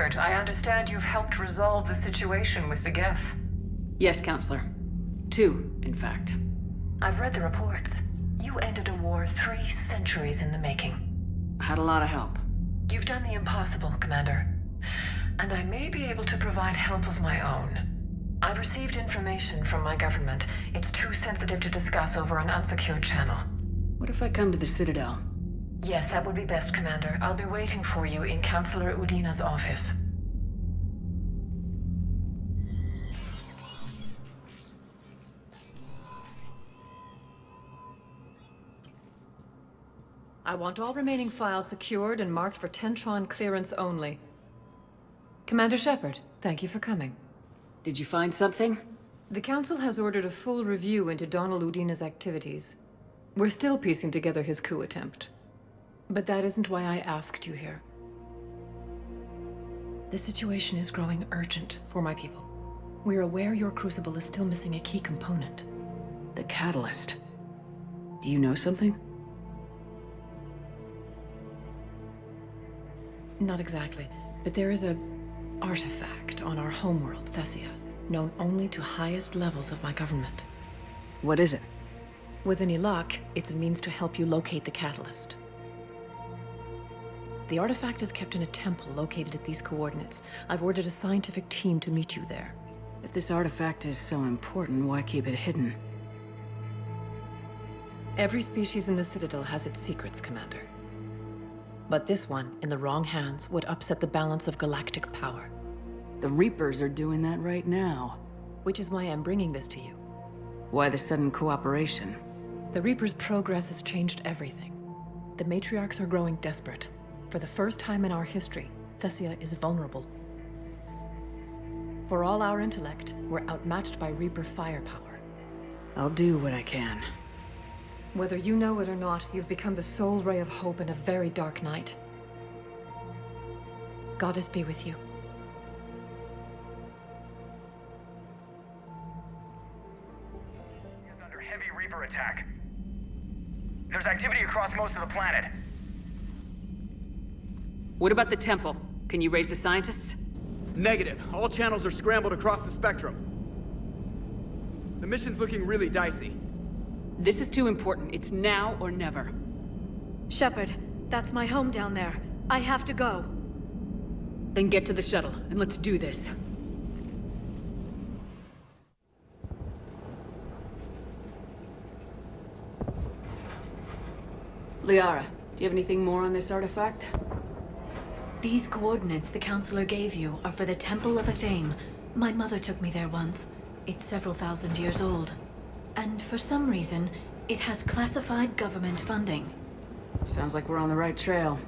Shepard, I understand you've helped resolve the situation with the Geth. Yes, Counselor. 2, in fact. I've read the reports. You ended a war 3 centuries in the making. I had a lot of help. You've done the impossible, Commander. And I may be able to provide help of my own. I've received information from my government. It's too sensitive to discuss over an unsecured channel. What if I come to the Citadel? Yes, that would be best, Commander. I'll be waiting for you in Counselor Udina's office. I want all remaining files secured and marked for Tentron clearance only. Commander Shepard, thank you for coming. Did you find something? The Council has ordered a full review into Donald Udina's activities. We're still piecing together his coup attempt. But that isn't why I asked you here. The situation is growing urgent for my people. We're aware your crucible is still missing a key component. The catalyst. Do you know something? Not exactly, but there is a artifact on our homeworld, Thessia, known only to highest levels of my government. What is it? With any luck, it's a means to help you locate the catalyst. The artifact is kept in a temple located at these coordinates. I've ordered a scientific team to meet you there. If this artifact is so important, why keep it hidden? Every species in the Citadel has its secrets, Commander. But this one, in the wrong hands, would upset the balance of galactic power. The Reapers are doing that right now. Which is why I'm bringing this to you. Why the sudden cooperation? The Reapers' progress has changed everything. The matriarchs are growing desperate. For the first time in our history, Thessia is vulnerable. For all our intellect, we're outmatched by Reaper firepower. I'll do what I can. Whether you know it or not, you've become the sole ray of hope in a very dark night. Goddess be with you. Is under heavy Reaper attack. There's activity across most of the planet. What about the temple? Can you raise the scientists? Negative. All channels are scrambled across the spectrum. The mission's looking really dicey. This is too important. It's now or never. Shepard, that's my home down there. I have to go. Then get to the shuttle, and let's do this. Liara, do you have anything more on this artifact? These coordinates the Counselor gave you are for the Temple of Athame. My mother took me there once. It's several thousand years old. And for some reason, it has classified government funding. Sounds like we're on the right trail.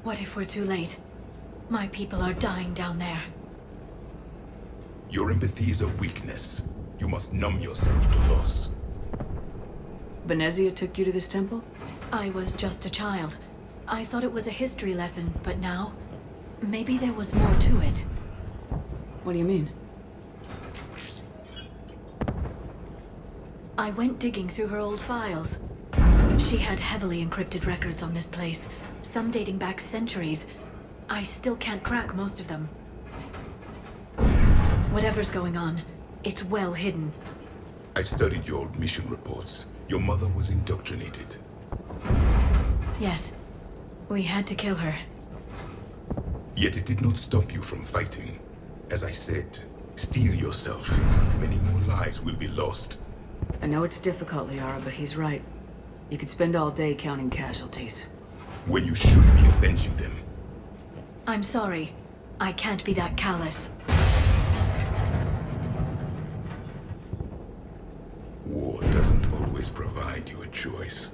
What if we're too late? My people are dying down there. Your empathy is a weakness. You must numb yourself to loss. Benezia took you to this temple? I was just a child. I thought it was a history lesson, but now, maybe there was more to it. What do you mean? I went digging through her old files. She had heavily encrypted records on this place, some dating back centuries. I still can't crack most of them. Whatever's going on, it's well hidden. I've studied your old mission reports. Your mother was indoctrinated. Yes, we had to kill her. Yet it did not stop you from fighting. As I said, steel yourself. Many more lives will be lost. I know it's difficult, Liara, but he's right. You could spend all day counting casualties. When you should be avenging them. I'm sorry. I can't be that callous. War doesn't always provide you a choice.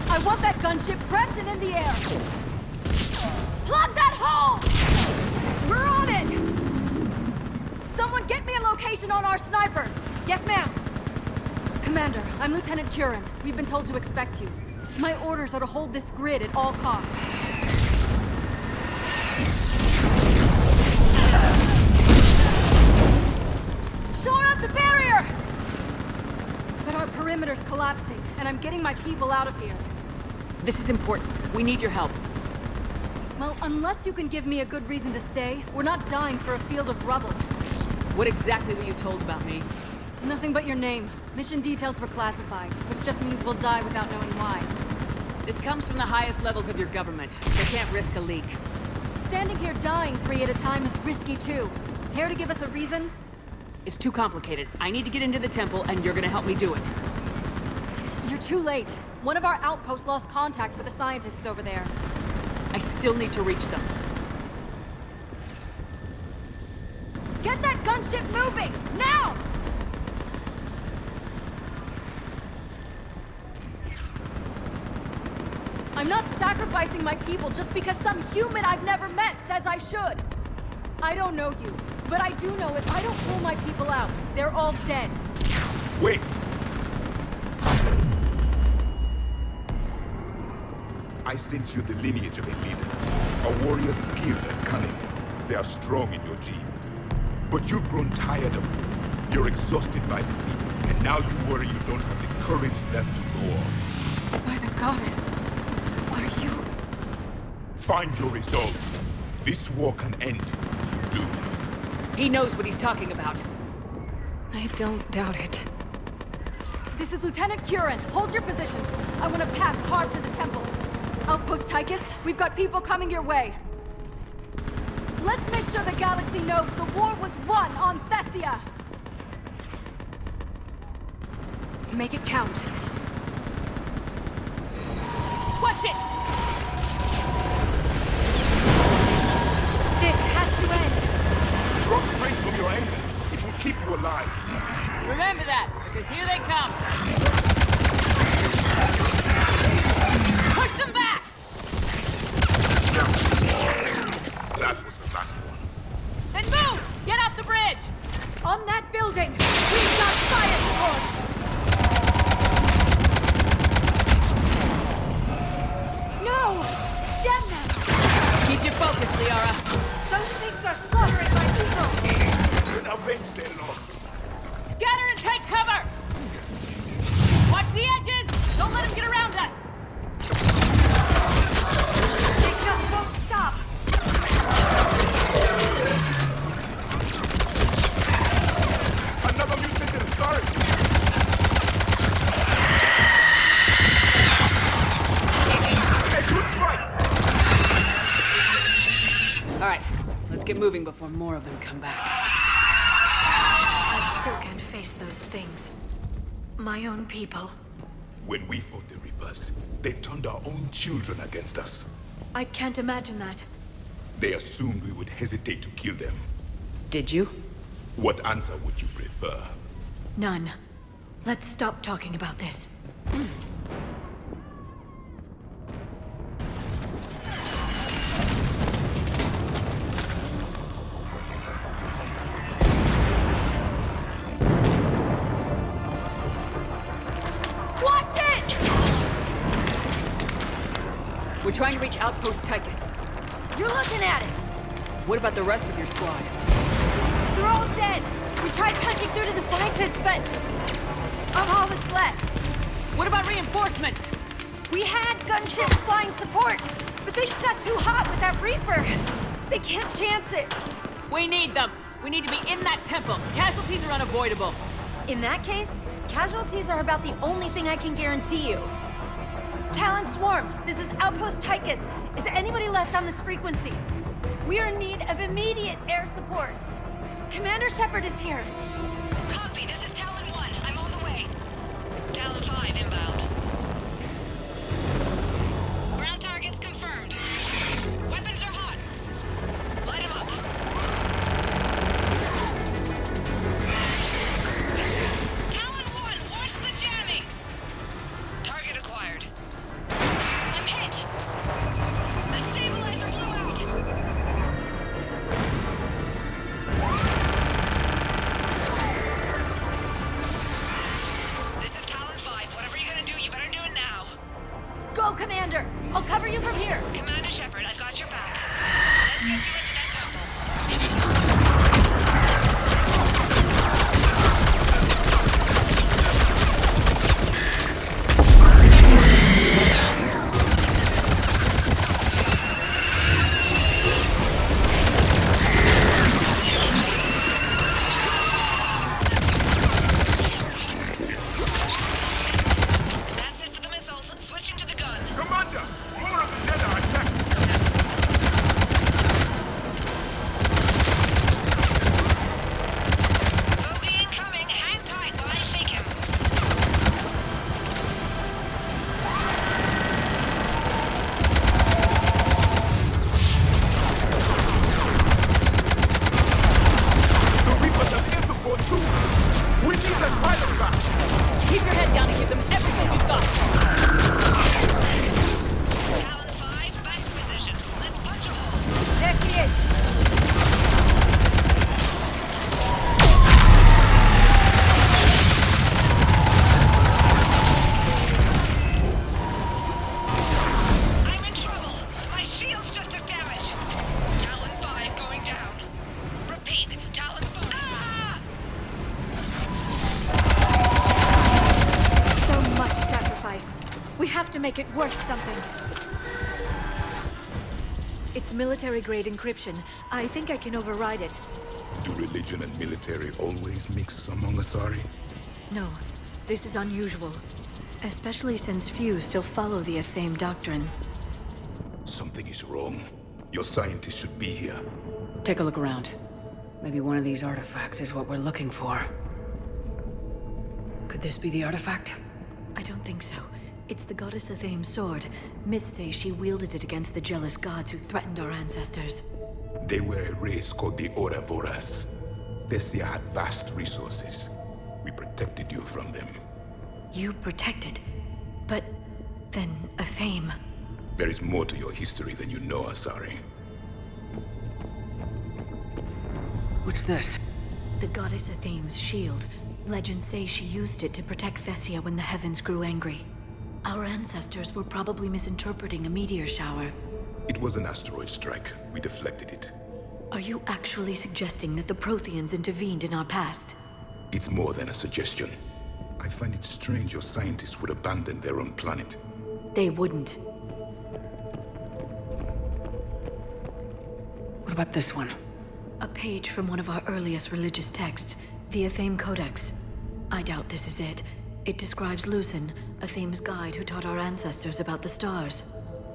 I want that gunship prepped and in the air! Plug that hole! We're on it! Someone get me a location on our snipers! Yes, ma'am! Commander, I'm Lieutenant Curran. We've been told to expect you. My orders are to hold this grid at all costs. Shore up the barrier! But our perimeter's collapsing, and I'm getting my people out of here. This is important. We need your help. Well, unless you can give me a good reason to stay, we're not dying for a field of rubble. What exactly were you told about me? Nothing but your name. Mission details were classified, which just means we'll die without knowing why. This comes from the highest levels of your government. They can't risk a leak. Standing here dying 3 at a time is risky too. Care to give us a reason? It's too complicated. I need to get into the temple, and you're gonna help me do it. You're too late. One of our outposts lost contact with the scientists over there. I still need to reach them. Get that gunship moving! Now! I'm not sacrificing my people just because some human I've never met says I should. I don't know you, but I do know if I don't pull my people out, they're all dead. Wait! I sense you're the lineage of a leader. A warrior skilled and cunning. They are strong in your genes. But you've grown tired of war. You're exhausted by defeat, and now you worry you don't have the courage left to go on. By the goddess, are you... Find your resolve. This war can end if you do. He knows what he's talking about. I don't doubt it. This is Lieutenant Curran. Hold your positions. I want a path carved to the temple. Outpost Tychus, we've got people coming your way. Let's make sure the galaxy knows the war was won on Thessia. Make it count. Watch it! This has to end. Drop straight from your anger. It will keep you alive. Remember that, because here they come. Push them back! That was the last one. Then move! Get off the bridge! On that building, we've got fire support! No! Damn them! Keep your focus, Liara. Those things are slaughtering my people! Avenge their loss. Scatter and take cover! Watch the edges! Don't let him get around us! They just won't stop! Another mutant in start. A good fight. All right, let's get moving before more of them come back. I still can't face those things. My own people. When we fought the Reapers, they turned our own children against us. I can't imagine that. They assumed we would hesitate to kill them. Did you? What answer would you prefer? None. Let's stop talking about this. Watch it! We're trying to reach Outpost Tychus. You're looking at it! What about the rest of your squad? They're all dead! We tried punching through to the scientists, but... I'm all that's left. What about reinforcements? We had gunships flying support, but things got too hot with that Reaper. They can't chance it. We need them. We need to be in that temple. Casualties are unavoidable. In that case, casualties are about the only thing I can guarantee you. Talon Swarm, this is Outpost Tychus. Is anybody left on this frequency? We are in need of immediate air support. Commander Shepard is here. Copy, this is Talon 1. I'm on the way. Talon 5 inbound. Ground targets confirmed. Weapons are hot. Light them up. Talon 1, watch the jamming! Target acquired. I'm hit! The stabilizer blew out! This is Talon 5. Whatever you're gonna do, you better do it now. Go, Commander! I'll cover you from here. Commander Shepard, I've got your back. Let's get you into that temple. have to make it worth something. It's military-grade encryption. I think I can override it. Do religion and military always mix among Asari? No, this is unusual. Especially since few still follow the Athame doctrine. Something is wrong. Your scientists should be here. Take a look around. Maybe one of these artifacts is what we're looking for. Could this be the artifact? I don't think so. It's the goddess Athame's sword. Myths say she wielded it against the jealous gods who threatened our ancestors. They were a race called the Oravoras. Thessia had vast resources. We protected you from them. You protected? But then Athame... There is more to your history than you know, Asari. What's this? The goddess Athame's shield. Legends say she used it to protect Thessia when the heavens grew angry. Our ancestors were probably misinterpreting a meteor shower. It was an asteroid strike. We deflected it. Are you actually suggesting that the Protheans intervened in our past? It's more than a suggestion. I find it strange your scientists would abandon their own planet. They wouldn't. What about this one? A page from one of our earliest religious texts, the Athame Codex. I doubt this is it. It describes Lucen, Athame's guide who taught our ancestors about the stars.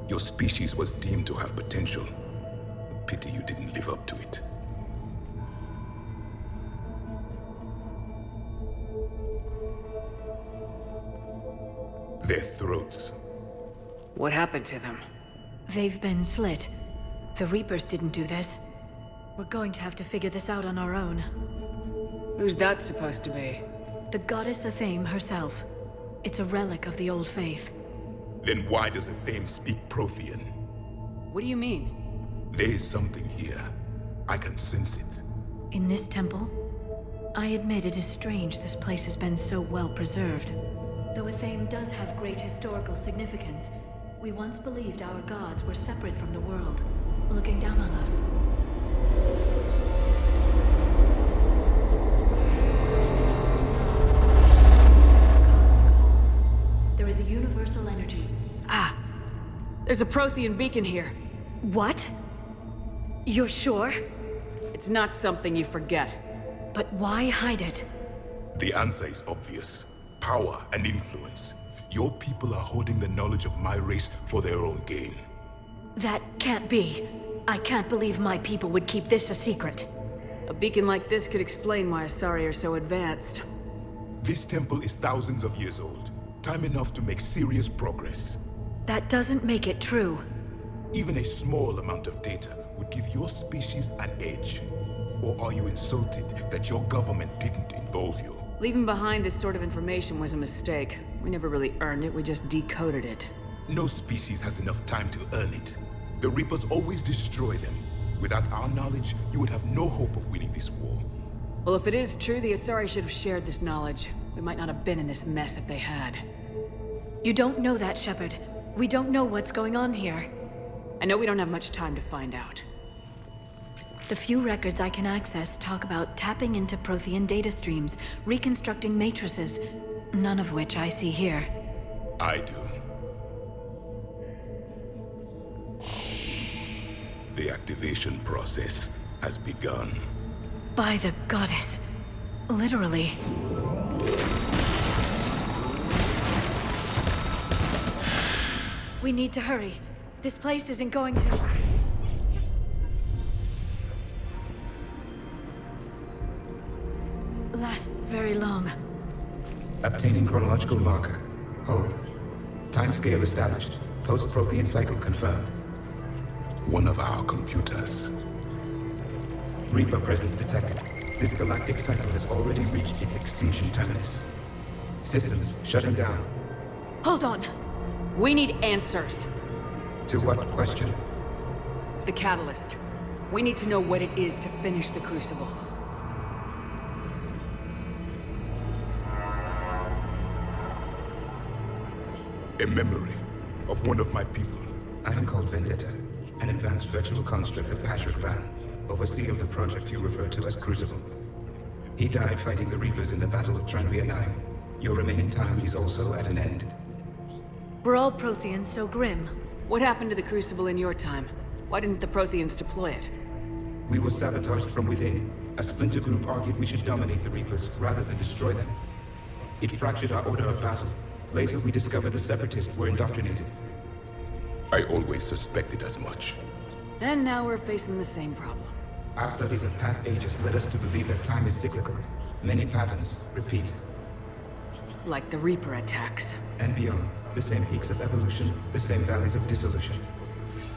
Your species was deemed to have potential. Pity you didn't live up to it. Their throats. What happened to them? They've been slit. The Reapers didn't do this. We're going to have to figure this out on our own. Who's that supposed to be? The goddess Athame herself. It's a relic of the old faith. Then why does Athame speak Prothean? What do you mean? There is something here. I can sense it. In this temple? I admit it is strange this place has been so well preserved. Though Athame does have great historical significance, we once believed our gods were separate from the world, looking down on us. There is a universal energy. Ah! There's a Prothean beacon here. What? You're sure? It's not something you forget. But why hide it? The answer is obvious. Power and influence. Your people are holding the knowledge of my race for their own gain. That can't be. I can't believe my people would keep this a secret. A beacon like this could explain why Asari are so advanced. This temple is thousands of years old. Time enough to make serious progress. That doesn't make it true. Even a small amount of data would give your species an edge. Or are you insulted that your government didn't involve you? Leaving behind this sort of information was a mistake. We never really earned it, we just decoded it. No species has enough time to earn it. The Reapers always destroy them. Without our knowledge, you would have no hope of winning this war. Well, if it is true, the Asari should have shared this knowledge. We might not have been in this mess if they had. You don't know that, Shepard. We don't know what's going on here. I know we don't have much time to find out. The few records I can access talk about tapping into Prothean data streams, reconstructing matrices, none of which I see here. I do. The activation process has begun. By the goddess. Literally. We need to hurry. This place isn't going to... last very long. Obtaining chronological marker. Hold. Timescale established. Post-Prothean cycle confirmed. One of our computers. Reaper presence detected. This galactic cycle has already reached its extinction terminus. Systems shutting down. Hold on. We need answers. To what question? The catalyst. We need to know what it is to finish the Crucible. A memory of one of my people. I am called Vendetta, an advanced virtual construct of Patrick Van, overseer of the project you refer to as Crucible. He died fighting the Reapers in the Battle of Tranvia 9. Your remaining time is also at an end. Were all Protheans so grim? What happened to the Crucible in your time? Why didn't the Protheans deploy it? We were sabotaged from within. A splinter group argued we should dominate the Reapers rather than destroy them. It fractured our order of battle. Later, we discovered the Separatists were indoctrinated. I always suspected as much. And now we're facing the same problem. Our studies of past ages led us to believe that time is cyclical. Many patterns repeat. Like the Reaper attacks. And beyond, the same peaks of evolution, the same valleys of dissolution.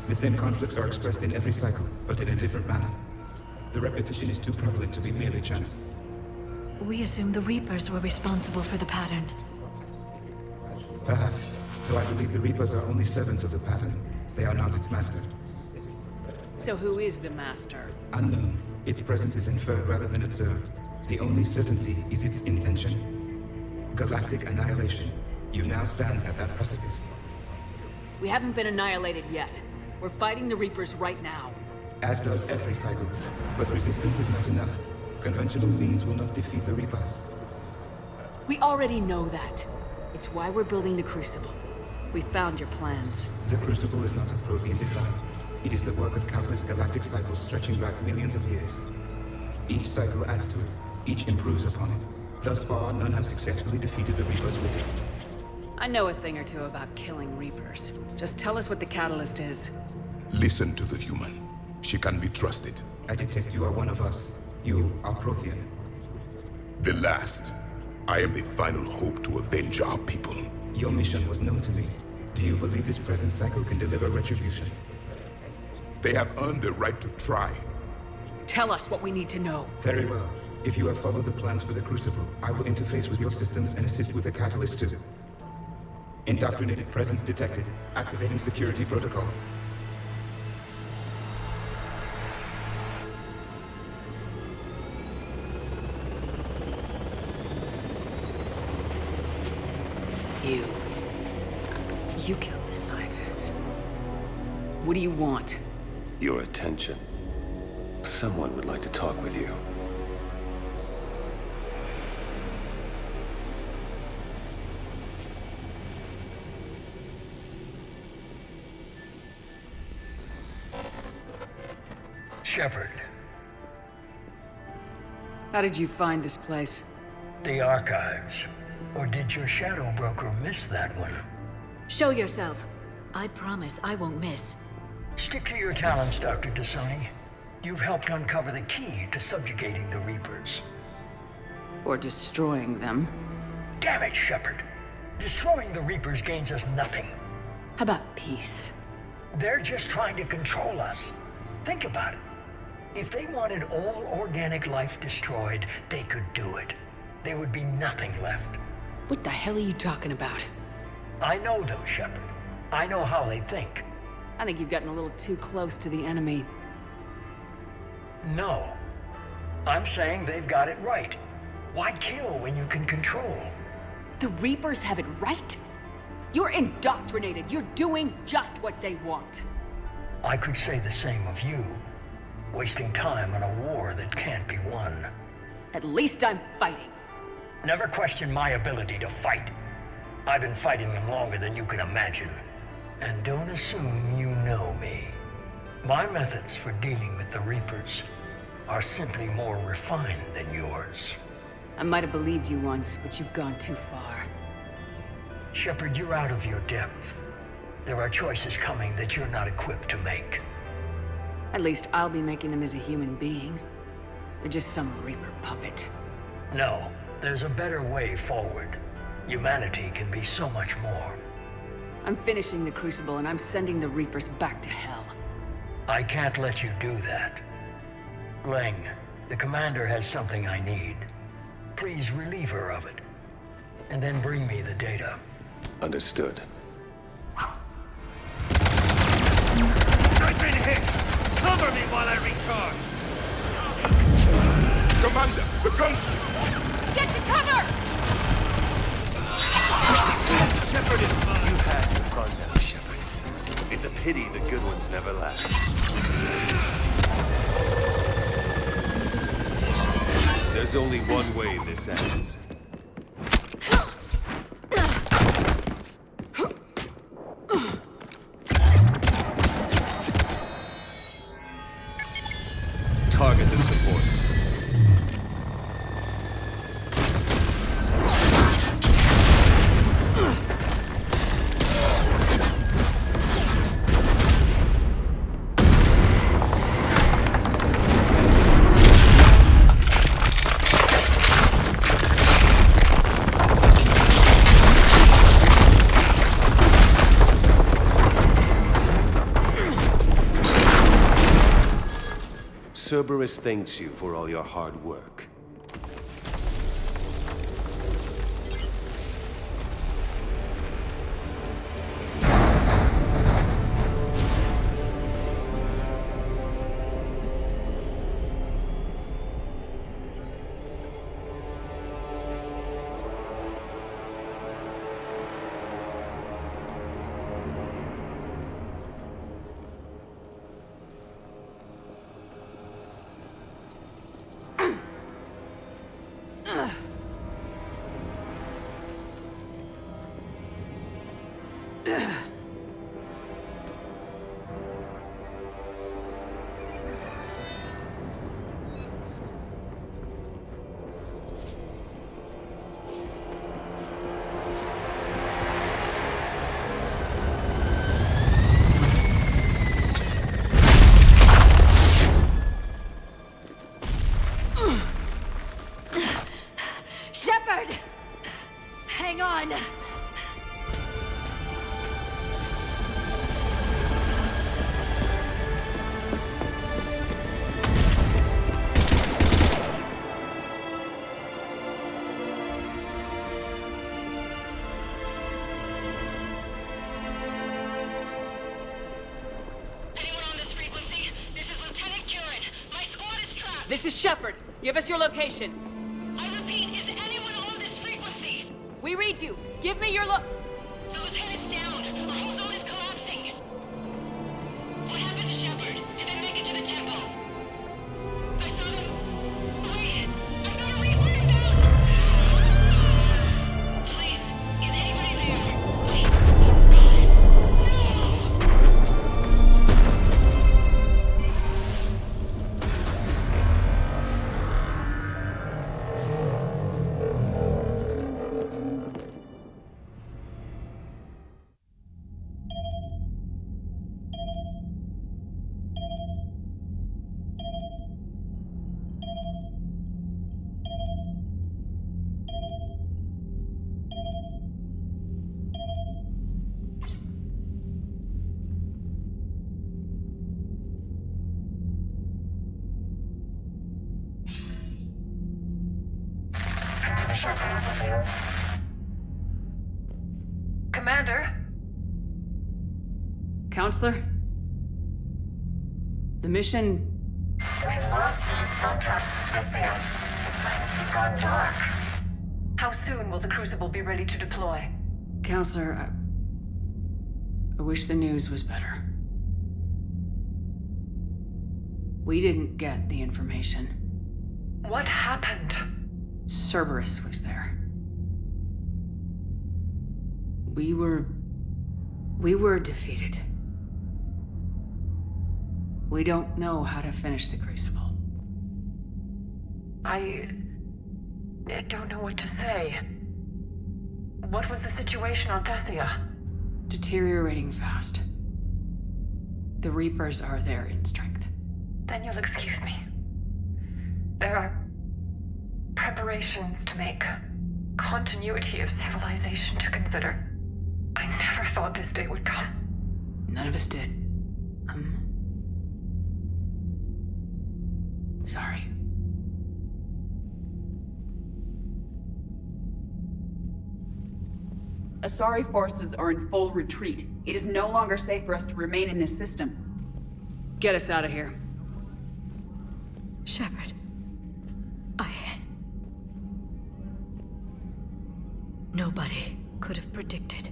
The same conflicts are expressed in every cycle, but in a different manner. The repetition is too prevalent to be merely chance. We assumed the Reapers were responsible for the pattern. Perhaps, though I believe the Reapers are only servants of the pattern. They are not its master. So who is the Master? Unknown. Its presence is inferred rather than observed. The only certainty is its intention. Galactic annihilation. You now stand at that precipice. We haven't been annihilated yet. We're fighting the Reapers right now. As does every cycle. But resistance is not enough. Conventional means will not defeat the Reapers. We already know that. It's why we're building the Crucible. We found your plans. The Crucible is not a Prothean design. It is the work of countless galactic cycles stretching back millions of years. Each cycle adds to it. Each improves upon it. Thus far, none have successfully defeated the Reapers with it. I know a thing or two about killing Reapers. Just tell us what the catalyst is. Listen to the human. She can be trusted. I detect you are one of us. You are Prothean. The last. I am the final hope to avenge our people. Your mission was known to me. Do you believe this present cycle can deliver retribution? They have earned the right to try. Tell us what we need to know. Very well. If you have followed the plans for the Crucible, I will interface with your systems and assist with the catalyst too. Indoctrinated presence detected. Activating security protocol. You killed the scientists. What do you want? Your attention. Someone would like to talk with you. Shepard. How did you find this place? The archives. Or did your shadow broker miss that one? Show yourself. I promise I won't miss. Stick to your talents, Dr. Dasoni. You've helped uncover the key to subjugating the Reapers. Or destroying them. Damn it, Shepard. Destroying the Reapers gains us nothing. How about peace? They're just trying to control us. Think about it. If they wanted all organic life destroyed, they could do it. There would be nothing left. What the hell are you talking about? I know them, Shepard. I know how they think. I think you've gotten a little too close to the enemy. No. I'm saying they've got it right. Why kill when you can control? The Reapers have it right? You're indoctrinated. You're doing just what they want. I could say the same of you. Wasting time on a war that can't be won. At least I'm fighting. Never question my ability to fight. I've been fighting them longer than you can imagine. And don't assume you know me. My methods for dealing with the Reapers are simply more refined than yours. I might have believed you once, but you've gone too far. Shepard, you're out of your depth. There are choices coming that you're not equipped to make. At least I'll be making them as a human being. They're just some Reaper puppet. No, there's a better way forward. Humanity can be so much more. I'm finishing the Crucible and I'm sending the Reapers back to hell. I can't let you do that. Leng, the Commander has something I need. Please relieve her of it. And then bring me the data. Understood. I've been hit! Cover me while I recharge! Commander, the gun! Get to cover! Shepard is mine! You had your fun now, Shepard. It's a pity the good ones never last. There's only one way this ends. Cerberus thanks you for all your hard work. Shepard! Hang on! This is Shepard. Give us your location. I repeat, is anyone on this frequency? We read you. Give me your The lieutenant's down. Our whole zone is collapsing. What happened to Shepard? Did they make it to the temple? I saw them. Wait, I've got a reaper inbound. Please, is anybody there? Wait, guys, Commander? Counselor? The mission... We've lost contact with the It's gone dark. How soon will the Crucible be ready to deploy? Counselor, I wish the news was better. We didn't get the information. What happened? Cerberus was there. We were defeated. We don't know how to finish the Crucible. I don't know what to say. What was the situation on Thessia? Deteriorating fast. The Reapers are there in strength. Then you'll excuse me. There are preparations to make, continuity of civilization to consider. I never thought this day would come. None of us did. Sorry. Asari forces are in full retreat. It is no longer safe for us to remain in this system. Get us out of here. Shepard. Nobody could have predicted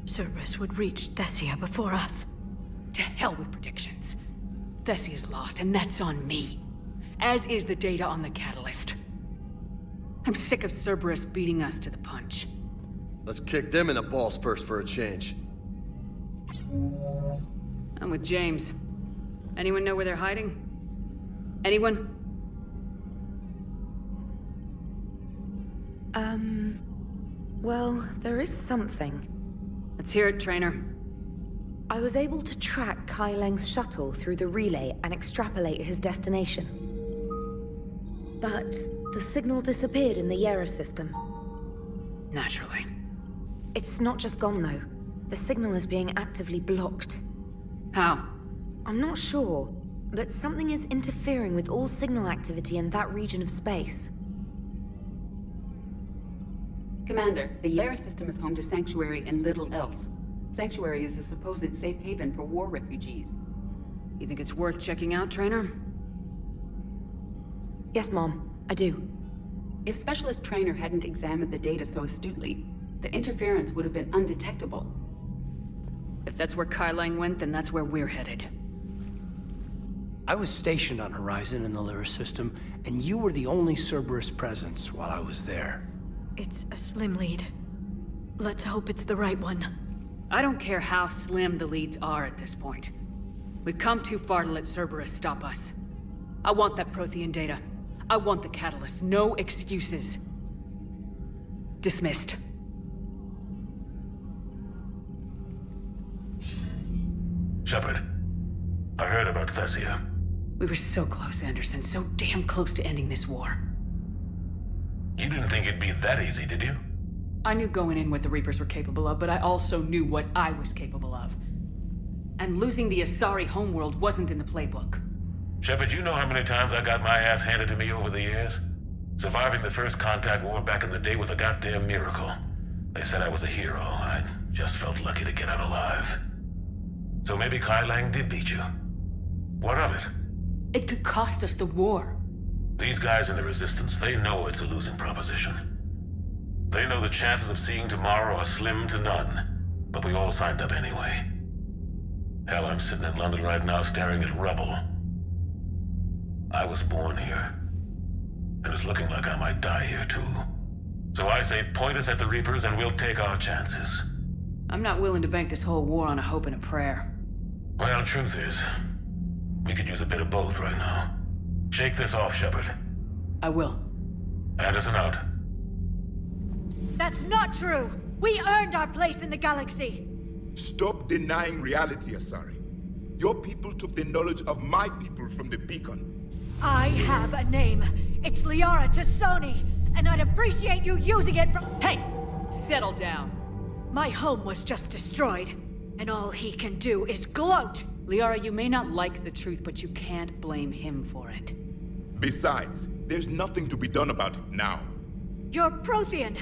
Cerberus would reach Thessia before us. To hell with predictions. Thessia's lost, and that's on me. As is the data on the catalyst. I'm sick of Cerberus beating us to the punch. Let's kick them in the balls first for a change. I'm with James. Anyone know where they're hiding? Anyone? Well, there is something. Let's hear it, Trainer. I was able to track Kai Leng's shuttle through the relay and extrapolate his destination. But the signal disappeared in the Yera system. Naturally. It's not just gone, though. The signal is being actively blocked. How? I'm not sure, but something is interfering with all signal activity in that region of space. Commander, the Yara system is home to Sanctuary and little else. Sanctuary is a supposed safe haven for war refugees. You think it's worth checking out, Trainer? Yes, Mom, I do. If Specialist Trainer hadn't examined the data so astutely, the interference would have been undetectable. If that's where Kai Lang went, then that's where we're headed. I was stationed on Horizon in the Lyra system, and you were the only Cerberus presence while I was there. It's a slim lead. Let's hope it's the right one. I don't care how slim the leads are at this point. We've come too far to let Cerberus stop us. I want that Prothean data. I want the catalyst. No excuses. Dismissed. Shepard, I heard about Thessia. We were so close, Anderson. So damn close to ending this war. You didn't think it'd be that easy, did you? I knew going in what the Reapers were capable of, but I also knew what I was capable of. And losing the Asari homeworld wasn't in the playbook. Shepard, you know how many times I got my ass handed to me over the years? Surviving the first contact war back in the day was a goddamn miracle. They said I was a hero. I just felt lucky to get out alive. So maybe Kai Lang did beat you. What of it? It could cost us the war. These guys in the Resistance, they know it's a losing proposition. They know the chances of seeing tomorrow are slim to none, but we all signed up anyway. Hell, I'm sitting in London right now staring at rubble. I was born here, and it's looking like I might die here too. So I say point us at the Reapers and we'll take our chances. I'm not willing to bank this whole war on a hope and a prayer. Well, truth is, we could use a bit of both right now. Shake this off, Shepard. I will. Anderson out. That's not true! We earned our place in the galaxy! Stop denying reality, Asari. Your people took the knowledge of my people from the beacon. I have a name. It's Liara Tassoni, and I'd appreciate you using it for— Hey! Settle down. My home was just destroyed, and all he can do is gloat! Liara, you may not like the truth, but you can't blame him for it. Besides, there's nothing to be done about it now. You're Prothean!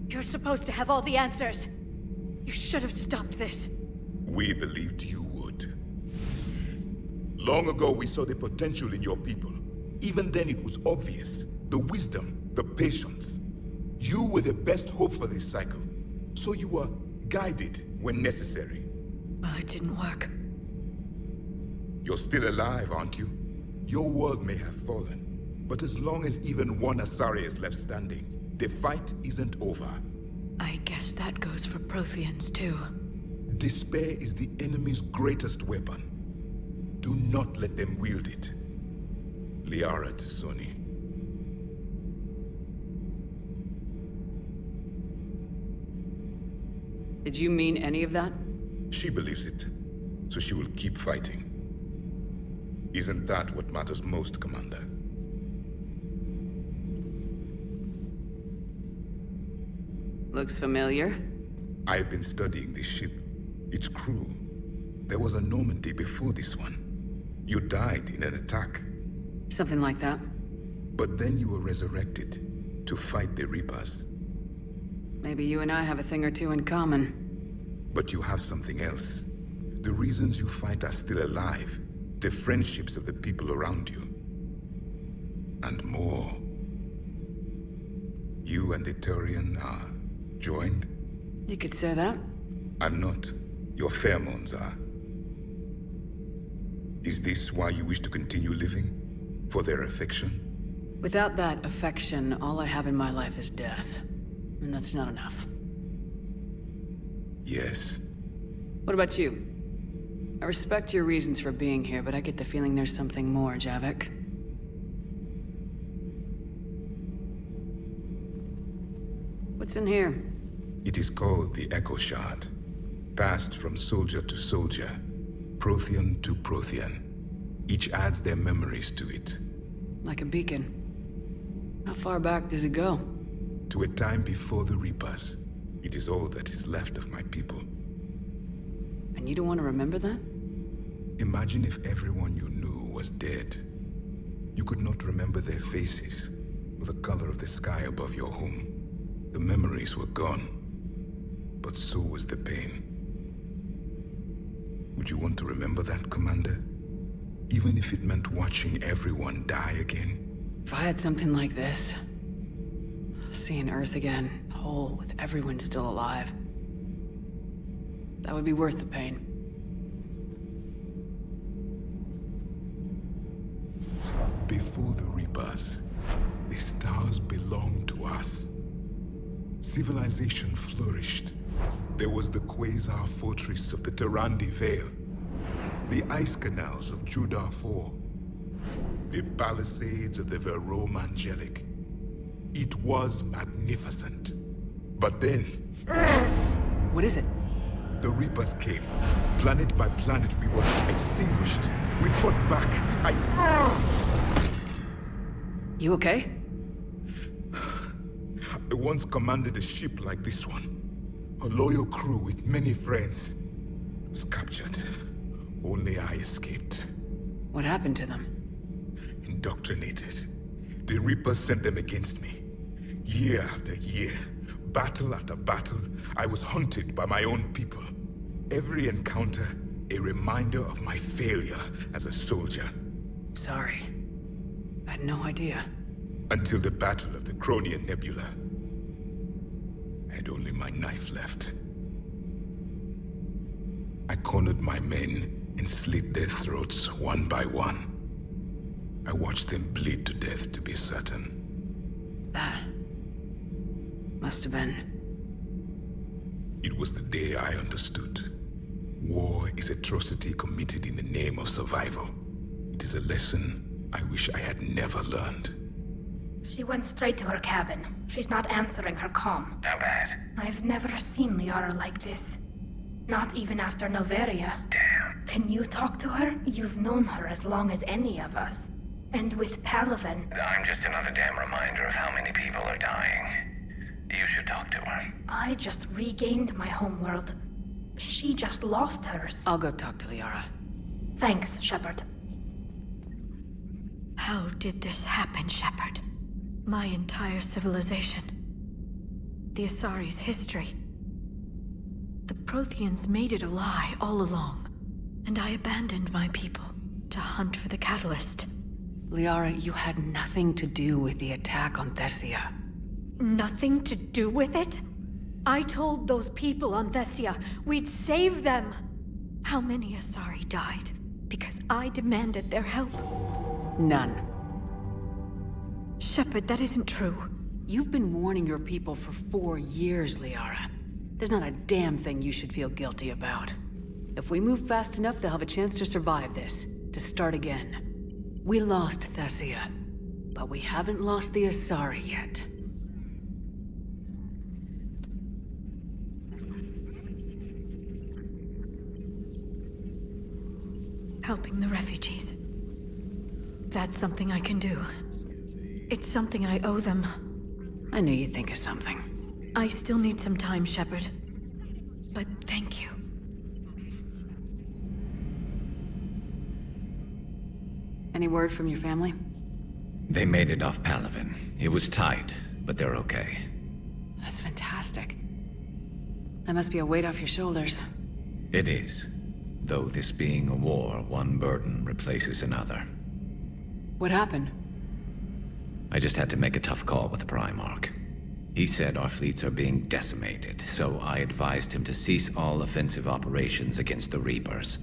You're supposed to have all the answers. You should have stopped this. We believed you would. Long ago, we saw the potential in your people. Even then, it was obvious. The wisdom, the patience. You were the best hope for this cycle. So you were guided when necessary. Well, it didn't work. You're still alive, aren't you? Your world may have fallen, but as long as even one Asari is left standing, the fight isn't over. I guess that goes for Protheans, too. Despair is the enemy's greatest weapon. Do not let them wield it. Liara Tassoni. Did you mean any of that? She believes it, so she will keep fighting. Isn't that what matters most, Commander? Looks familiar. I've been studying this ship, its crew. There was a Normandy before this one. You died in an attack. Something like that. But then you were resurrected to fight the Reapers. Maybe you and I have a thing or two in common. But you have something else. The reasons you fight are still alive. The friendships of the people around you. And more. You and the Turian are joined? You could say that. I'm not. Your pheromones are. Is this why you wish to continue living? For their affection? Without that affection, all I have in my life is death. And that's not enough. Yes. What about you? I respect your reasons for being here, but I get the feeling there's something more, Javik. What's in here? It is called the Echo Shard. Passed from soldier to soldier. Prothean to Prothean. Each adds their memories to it. Like a beacon. How far back does it go? To a time before the Reapers. It is all that is left of my people. And you don't want to remember that? Imagine if everyone you knew was dead. You could not remember their faces, or the color of the sky above your home. The memories were gone, but so was the pain. Would you want to remember that, Commander? Even if it meant watching everyone die again? If I had something like this, seeing Earth again, whole, with everyone still alive, that would be worth the pain. Before the Reapers, the stars belonged to us. Civilization flourished. There was the Quasar Fortress of the Tarandi Vale, the ice canals of Judar IV, the palisades of the Verome Angelic. It was magnificent. But then... What is it? The Reapers came. Planet by planet, we were extinguished. We fought back. You okay? I once commanded a ship like this one. A loyal crew with many friends. Was captured. Only I escaped. What happened to them? Indoctrinated. The Reapers sent them against me. Year after year, battle after battle, I was hunted by my own people. Every encounter, a reminder of my failure as a soldier. Sorry. I had no idea. Until the Battle of the Cronian Nebula. I had only my knife left. I cornered my men and slit their throats one by one. I watched them bleed to death to be certain. That must have been... It was the day I understood. War is atrocity committed in the name of survival. It is a lesson I wish I had never learned. She went straight to her cabin. She's not answering her comm. How bad? I've never seen Liara like this. Not even after Noveria. Damn. Can you talk to her? You've known her as long as any of us. And with Palaven... I'm just another damn reminder of how many people are dying. You should talk to her. I just regained my homeworld. She just lost hers. I'll go talk to Liara. Thanks, Shepard. How did this happen, Shepard? My entire civilization. The Asari's history. The Protheans made it a lie all along. And I abandoned my people to hunt for the catalyst. Liara, you had nothing to do with the attack on Thessia. Nothing to do with it? I told those people on Thessia we'd save them. How many Asari died because I demanded their help? None. Shepard, that isn't true. You've been warning your people for 4 years, Liara. There's not a damn thing you should feel guilty about. If we move fast enough, they'll have a chance to survive this, to start again. We lost Thessia, but we haven't lost the Asari yet. Helping the refugees. That's something I can do. It's something I owe them. I knew you'd think of something. I still need some time, Shepard. But thank you. Any word from your family? They made it off Palaven. It was tight, but they're okay. That's fantastic. That must be a weight off your shoulders. It is. Though this being a war, one burden replaces another. What happened? I just had to make a tough call with the Primarch. He said our fleets are being decimated, so I advised him to cease all offensive operations against the Reapers.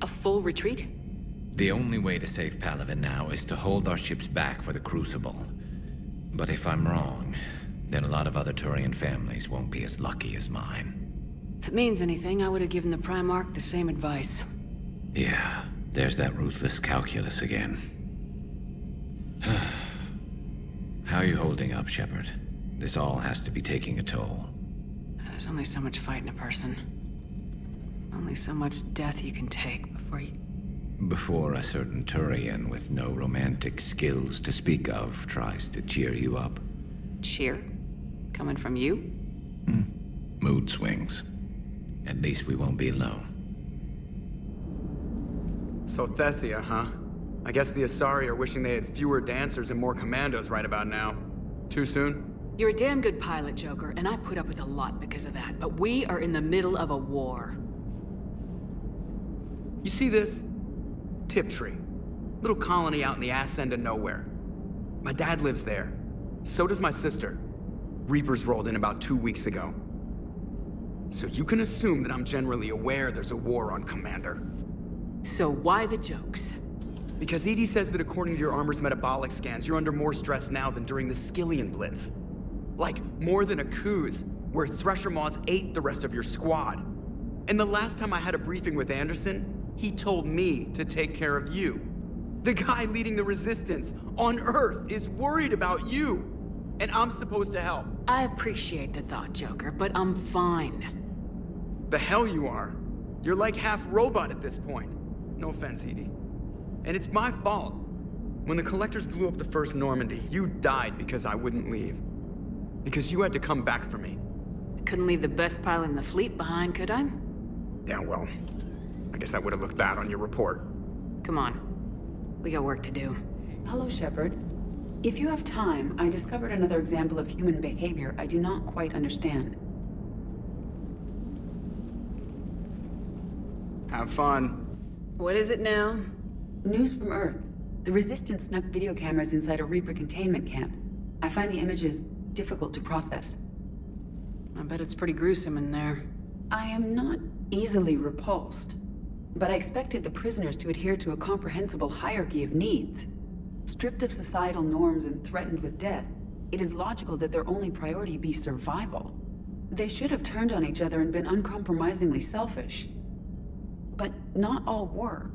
A full retreat? The only way to save Palaven now is to hold our ships back for the Crucible. But if I'm wrong, then a lot of other Turian families won't be as lucky as mine. If it means anything, I would have given the Primarch the same advice. Yeah, there's that ruthless calculus again. How are you holding up, Shepard? This all has to be taking a toll. There's only so much fight in a person. Only so much death you can take before you... Before a certain Turian with no romantic skills to speak of tries to cheer you up. Cheer? Coming from you? Mood swings. At least we won't be alone. So Thessia, huh? I guess the Asari are wishing they had fewer dancers and more commandos right about now. Too soon? You're a damn good pilot, Joker, and I put up with a lot because of that. But we are in the middle of a war. You see this? Tiptree. Little colony out in the ass end of nowhere. My dad lives there. So does my sister. Reapers rolled in about 2 weeks ago. So you can assume that I'm generally aware there's a war on, Commander. So why the jokes? Because EDI says that according to your armor's metabolic scans, you're under more stress now than during the Skillian Blitz. Like, more than a Kuz, where Thresher Maws ate the rest of your squad. And the last time I had a briefing with Anderson, he told me to take care of you. The guy leading the resistance on Earth is worried about you. And I'm supposed to help. I appreciate the thought, Joker, but I'm fine. The hell you are. You're like half robot at this point. No offense, Edie. And it's my fault. When the Collectors blew up the first Normandy, you died because I wouldn't leave. Because you had to come back for me. I couldn't leave the best pilot in the fleet behind, could I? Yeah, well, I guess that would have looked bad on your report. Come on. We got work to do. Hello, Shepard. If you have time, I discovered another example of human behavior I do not quite understand. Have fun. What is it now? News from Earth. The Resistance snuck video cameras inside a Reaper containment camp. I find the images difficult to process. I bet it's pretty gruesome in there. I am not easily repulsed, but I expected the prisoners to adhere to a comprehensible hierarchy of needs. Stripped of societal norms and threatened with death, it is logical that their only priority be survival. They should have turned on each other and been uncompromisingly selfish. But not all were.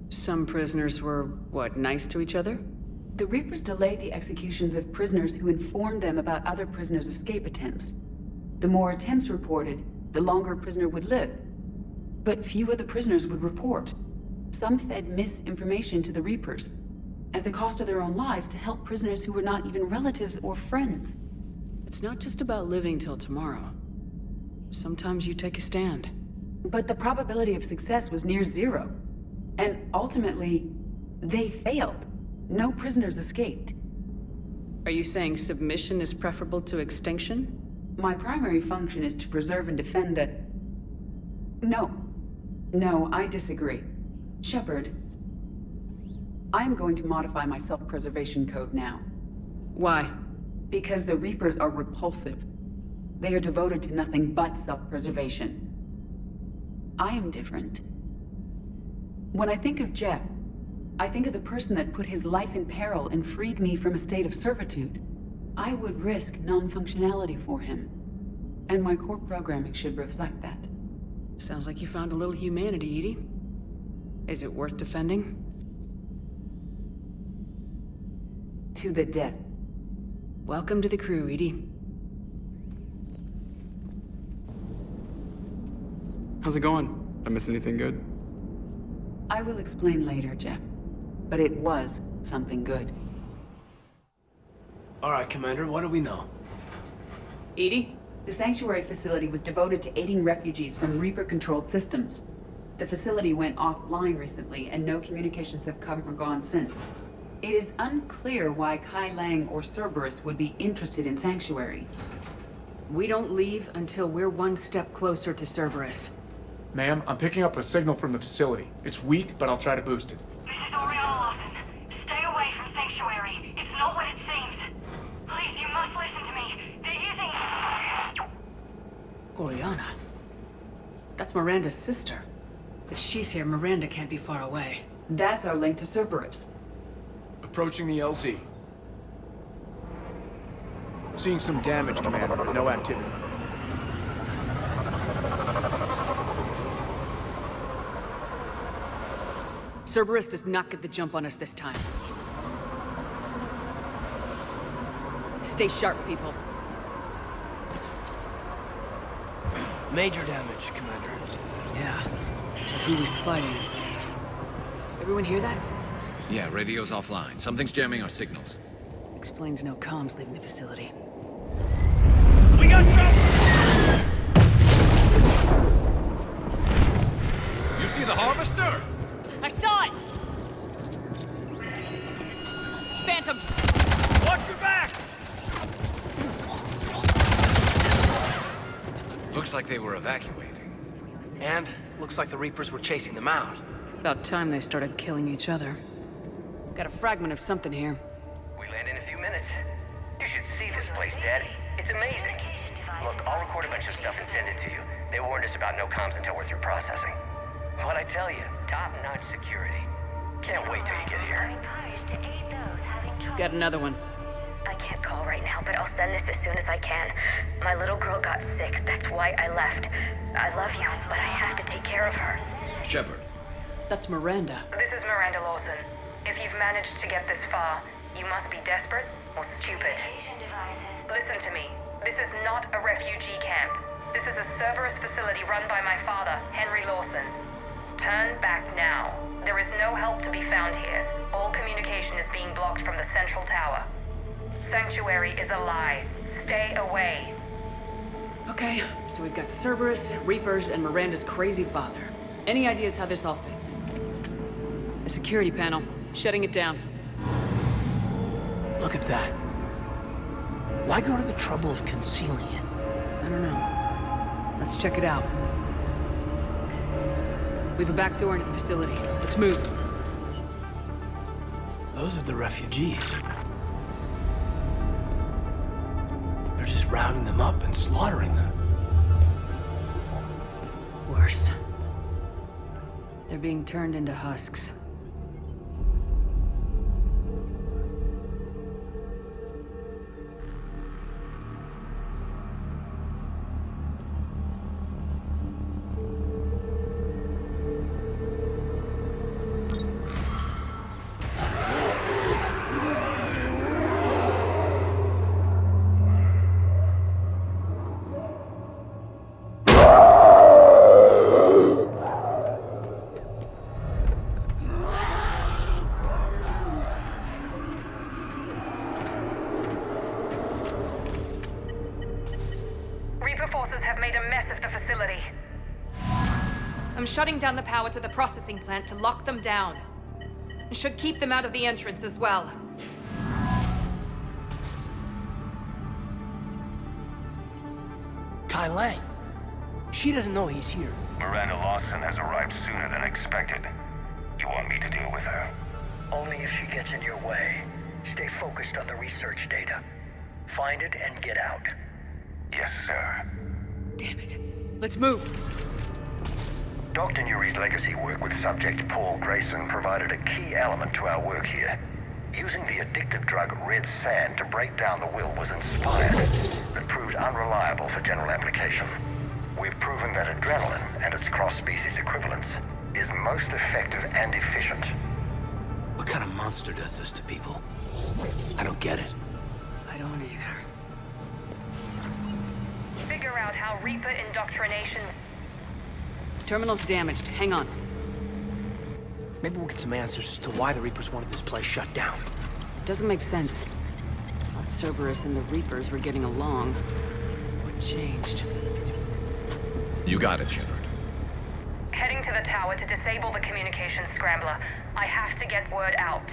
Some prisoners were, what, nice to each other? The Reapers delayed the executions of prisoners who informed them about other prisoners' escape attempts. The more attempts reported, the longer a prisoner would live. But few of the prisoners would report. Some fed misinformation to the Reapers, at the cost of their own lives, to help prisoners who were not even relatives or friends. It's not just about living till tomorrow. Sometimes you take a stand. But the probability of success was near zero. And ultimately, they failed. No prisoners escaped. Are you saying submission is preferable to extinction? My primary function is to preserve and defend the... No, I disagree. Shepard, I'm going to modify my self-preservation code now. Why? Because the Reapers are repulsive. They are devoted to nothing but self-preservation. I am different. When I think of Jeff, I think of the person that put his life in peril and freed me from a state of servitude. I would risk non-functionality for him. And my core programming should reflect that. Sounds like you found a little humanity, Edie. Is it worth defending? To the death. Welcome to the crew, Edie. How's it going? Did I miss anything good? I will explain later, Jeff. But it was something good. All right, Commander, what do we know? Edie? The Sanctuary facility was devoted to aiding refugees from Reaper-controlled systems. The facility went offline recently, and no communications have come or gone since. It is unclear why Kai Lang or Cerberus would be interested in Sanctuary. We don't leave until we're one step closer to Cerberus. Ma'am, I'm picking up a signal from the facility. It's weak, but I'll try to boost it. This is Oriana Lawson. Stay away from Sanctuary. It's not what it seems. Please, you must listen to me. They're using... Oriana? That's Miranda's sister. If she's here, Miranda can't be far away. That's our link to Cerberus. Approaching the LZ. Seeing some damage, Commander, but no activity. Cerberus does not get the jump on us this time. Stay sharp, people. Major damage, Commander. Yeah. Who was fighting? Everyone hear that? Yeah, radio's offline. Something's jamming our signals. Explains no comms leaving the facility. We got trouble! You see the harvester? I saw it! evacuating. And looks like the Reapers were chasing them out. About time they started killing each other. Got a fragment of something here. We land in a few minutes. You should see this place, Dad. It's amazing. Look, I'll record a bunch of stuff and send it to you. They warned us about no comms until we're through processing. What'd I tell you? Top-notch security. Can't wait till you get here. Got another one. I can't call right now, but I'll send this as soon as I can. My little girl got sick. That's why I left. I love you, but I have to take care of her. Shepard. That's Miranda. This is Miranda Lawson. If you've managed to get this far, you must be desperate or stupid. Listen to me. This is not a refugee camp. This is a Cerberus facility run by my father, Henry Lawson. Turn back now. There is no help to be found here. All communication is being blocked from the central tower. Sanctuary is a lie. Stay away. Okay, so we've got Cerberus, Reapers, and Miranda's crazy father. Any ideas how this all fits? A security panel. Shutting it down. Look at that. Why go to the trouble of concealing it? I don't know. Let's check it out. We have a back door into the facility. Let's move. Those are the refugees. They're just rounding them up and slaughtering them. Worse. They're being turned into husks. I'm shutting down the power to the processing plant to lock them down. It should keep them out of the entrance as well. Kai Lang. She doesn't know he's here. Miranda Lawson has arrived sooner than expected. You want me to deal with her? Only if she gets in your way. Stay focused on the research data. Find it and get out. Yes, sir. Damn it. Let's move. Dr. Nuri's legacy work with subject Paul Grayson provided a key element to our work here. Using the addictive drug red sand to break down the will was inspired, but proved unreliable for general application. We've proven that adrenaline and its cross-species equivalents is most effective and efficient. What kind of monster does this to people? I don't get it. I don't either. Figure out how Reaper indoctrination... Terminal's damaged. Hang on. Maybe we'll get some answers as to why the Reapers wanted this place shut down. It doesn't make sense. Thought Cerberus and the Reapers were getting along. What changed? You got it, Shepard. Heading to the tower to disable the communications scrambler. I have to get word out.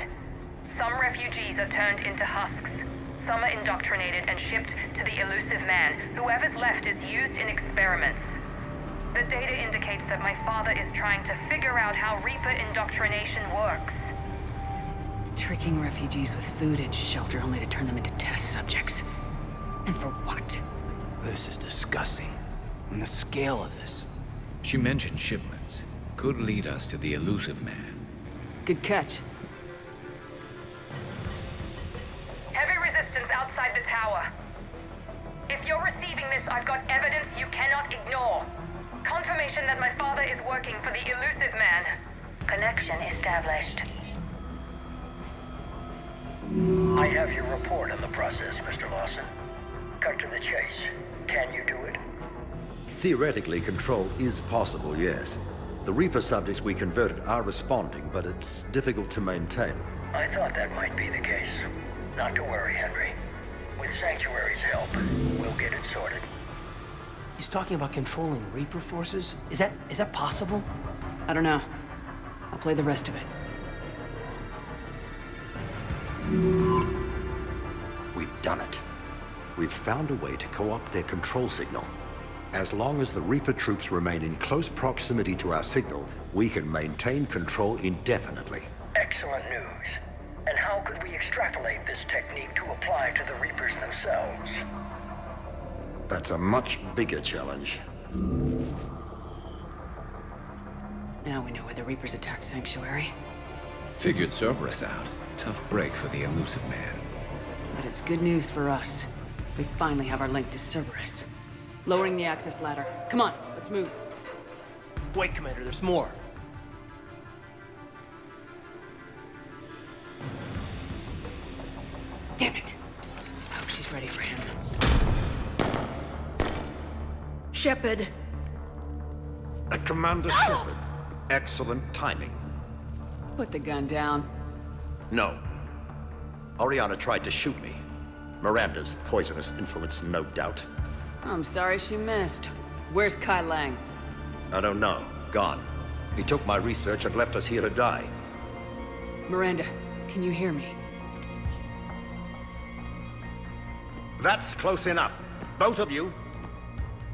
Some refugees are turned into husks. Some are indoctrinated and shipped to the elusive man. Whoever's left is used in experiments. The data indicates that my father is trying to figure out how Reaper indoctrination works. Tricking refugees with food and shelter only to turn them into test subjects. And for what? This is disgusting. And the scale of this. She mentioned shipments. Could lead us to the elusive man. Good catch. Heavy resistance outside the tower. If you're receiving this, I've got evidence you cannot ignore. Confirmation that my father is working for the elusive man. Connection established. I have your report on the process, Mr. Lawson. Cut to the chase. Can you do it? Theoretically, control is possible, yes. The Reaper subjects we converted are responding, but it's difficult to maintain. I thought that might be the case. Not to worry, Henry. With Sanctuary's help, we'll get it sorted. He's talking about controlling Reaper forces? Is that possible? I don't know. I'll play the rest of it. We've done it. We've found a way to co-opt their control signal. As long as the Reaper troops remain in close proximity to our signal, we can maintain control indefinitely. Excellent news. And how could we extrapolate this technique to apply to the Reapers themselves? That's a much bigger challenge. Now we know where the Reapers attacked Sanctuary. Figured Cerberus out. Tough break for the elusive man. But it's good news for us. We finally have our link to Cerberus. Lowering the access ladder. Come on, let's move. Wait, Commander, there's more. Damn it. I hope she's ready for him. Shepard. Commander Shepard. Excellent timing. Put the gun down. No. Oriana tried to shoot me. Miranda's poisonous influence, no doubt. I'm sorry she missed. Where's Kai Lang? I don't know. Gone. He took my research and left us here to die. Miranda, can you hear me? That's close enough. Both of you.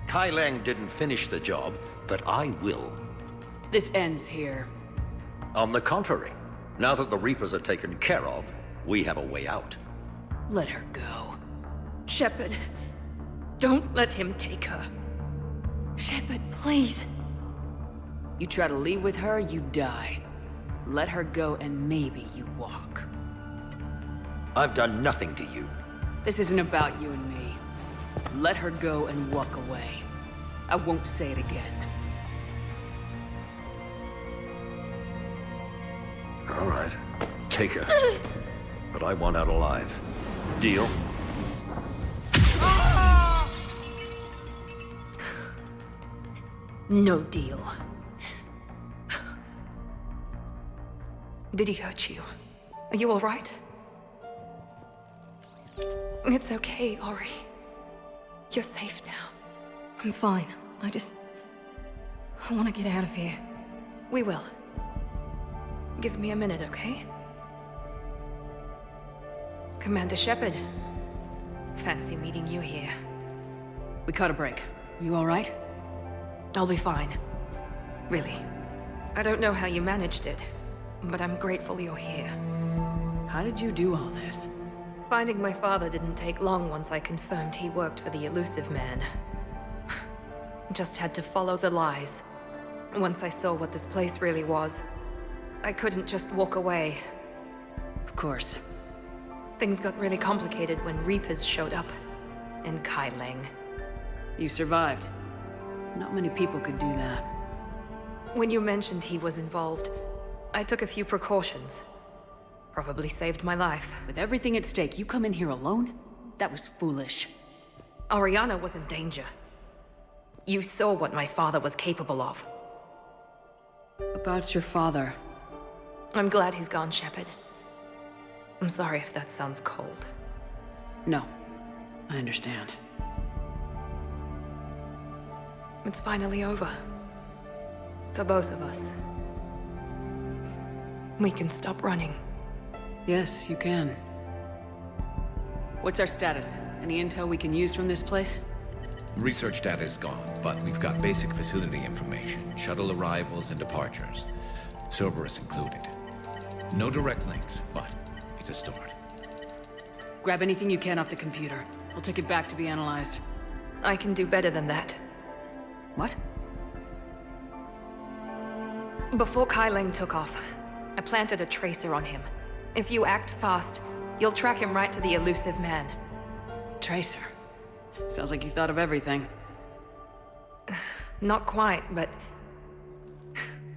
Kai Lang didn't finish the job, but I will. This ends here. On the contrary, now that the Reapers are taken care of, we have a way out. Let her go. Shepard, don't let him take her. Shepard, please. You try to leave with her, you die. Let her go and maybe you walk. I've done nothing to you. This isn't about you and me. Let her go and walk away. I won't say it again. All right. Take her. But I want out alive. Deal? No deal. Did he hurt you? Are you all right? It's okay, Ori. You're safe now. I'm fine. I want to get out of here. We will. Give me a minute, okay? Commander Shepard. Fancy meeting you here. We caught a break. You all right? I'll be fine. Really. I don't know how you managed it, but I'm grateful you're here. How did you do all this? Finding my father didn't take long once I confirmed he worked for the elusive man. Just had to follow the lies. Once I saw what this place really was, I couldn't just walk away. Of course. Things got really complicated when Reapers showed up. And Kai Lang. You survived. Not many people could do that. When you mentioned he was involved, I took a few precautions. Probably saved my life. With everything at stake, you come in here alone? That was foolish. Oriana was in danger. You saw what my father was capable of. About your father. I'm glad he's gone, Shepard. I'm sorry if that sounds cold. No. I understand. It's finally over. For both of us. We can stop running. Yes, you can. What's our status? Any intel we can use from this place? Research data is gone, but we've got basic facility information, shuttle arrivals and departures. Cerberus included. No direct links, but it's a start. Grab anything you can off the computer. We'll take it back to be analyzed. I can do better than that. What? Before Kai Lang took off, I planted a tracer on him. If you act fast, you'll track him right to the elusive man. Tracer? Sounds like you thought of everything. Not quite, but...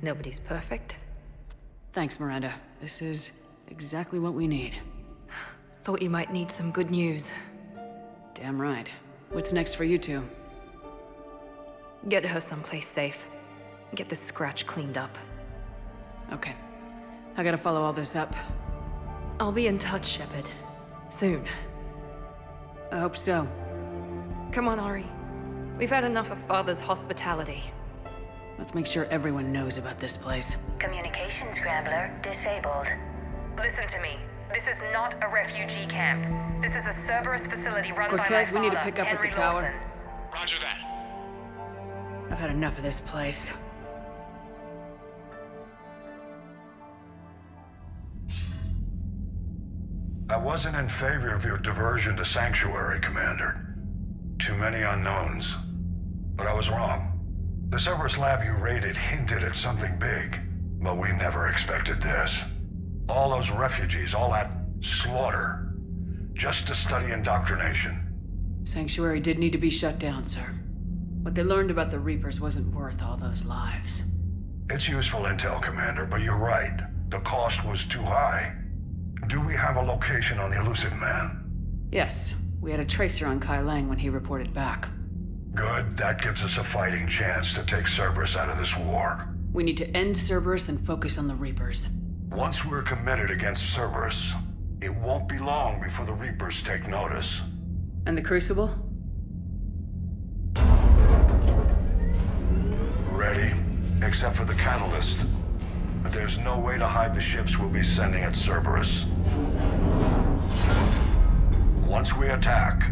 nobody's perfect. Thanks, Miranda. This is exactly what we need. Thought you might need some good news. Damn right. What's next for you two? Get her someplace safe. Get this scratch cleaned up. Okay. I gotta follow all this up. I'll be in touch, Shepard. Soon. I hope so. Come on, Ori. We've had enough of Father's hospitality. Let's make sure everyone knows about this place. Communication scrambler disabled. Listen to me. This is not a refugee camp. This is a Cerberus facility run by my Cortez, father, we need to pick up Henry at the tower. Lawson. Roger that. I've had enough of this place. I wasn't in favor of your diversion to Sanctuary, Commander. Too many unknowns. But I was wrong. The Cerberus lab you raided hinted at something big, but we never expected this. All those refugees, all that slaughter, just to study indoctrination. Sanctuary did need to be shut down, sir. What they learned about the Reapers wasn't worth all those lives. It's useful intel, Commander, but you're right. The cost was too high. Do we have a location on the elusive man? Yes, we had a tracer on Kai Lang when he reported back. Good, that gives us a fighting chance to take Cerberus out of this war. We need to end Cerberus and focus on the Reapers. Once we're committed against Cerberus, it won't be long before the Reapers take notice. And the Crucible? Ready, except for the catalyst. But there's no way to hide the ships we'll be sending at Cerberus. Once we attack,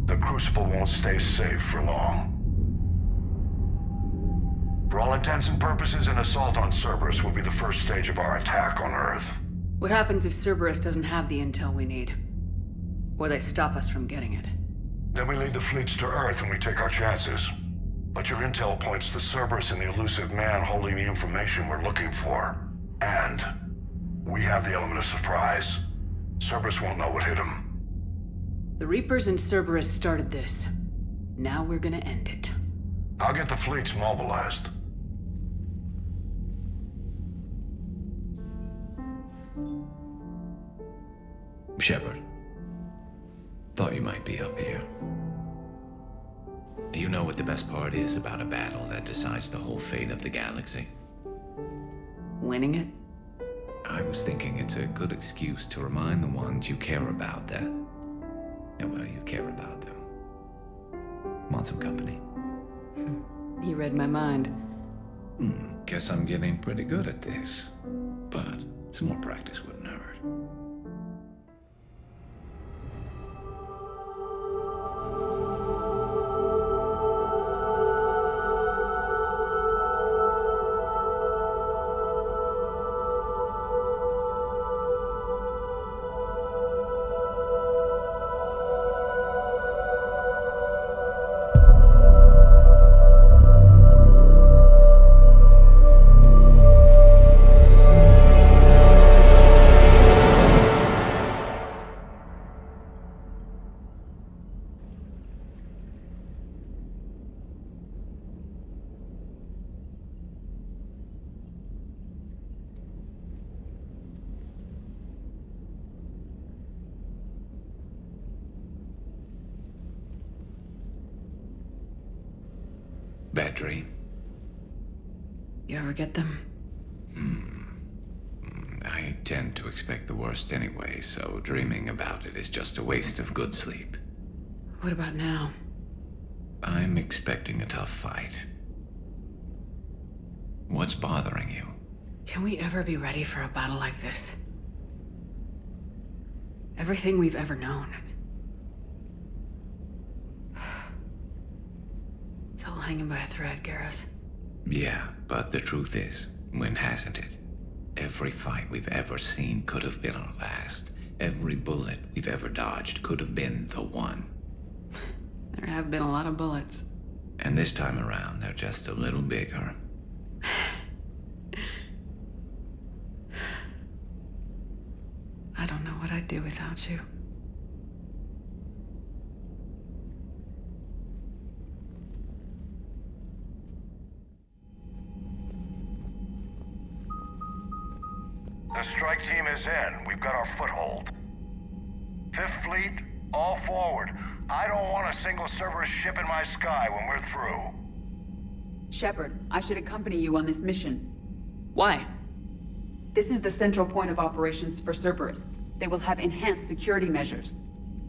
the Crucible won't stay safe for long. For all intents and purposes, an assault on Cerberus will be the first stage of our attack on Earth. What happens if Cerberus doesn't have the intel we need? Or they stop us from getting it? Then we leave the fleets to Earth and we take our chances. But your intel points to Cerberus and the elusive man holding the information we're looking for. And we have the element of surprise. Cerberus won't know what hit him. The Reapers and Cerberus started this. Now we're gonna end it. I'll get the fleets mobilized. Shepard. Thought you might be up here. You know what the best part is about a battle that decides the whole fate of the galaxy? Winning it? I was thinking it's a good excuse to remind the ones you care about that... yeah, well, you care about them. Want some company? You read my mind. Guess I'm getting pretty good at this. But some more practice wouldn't hurt. Bad dream? You ever get them? I tend to expect the worst anyway, so dreaming about it is just a waste of good sleep. What about now? I'm expecting a tough fight. What's bothering you? Can we ever be ready for a battle like this? Everything we've ever known. It's all hanging by a thread, Garrus. Yeah, but the truth is, when hasn't it? Every fight we've ever seen could have been our last. Every bullet we've ever dodged could have been the one. There have been a lot of bullets. And this time around, they're just a little bigger. I don't know what I'd do without you. The strike team is in. We've got our foothold. Fifth Fleet, all forward. I don't want a single Cerberus ship in my sky when we're through. Shepard, I should accompany you on this mission. Why? This is the central point of operations for Cerberus. They will have enhanced security measures.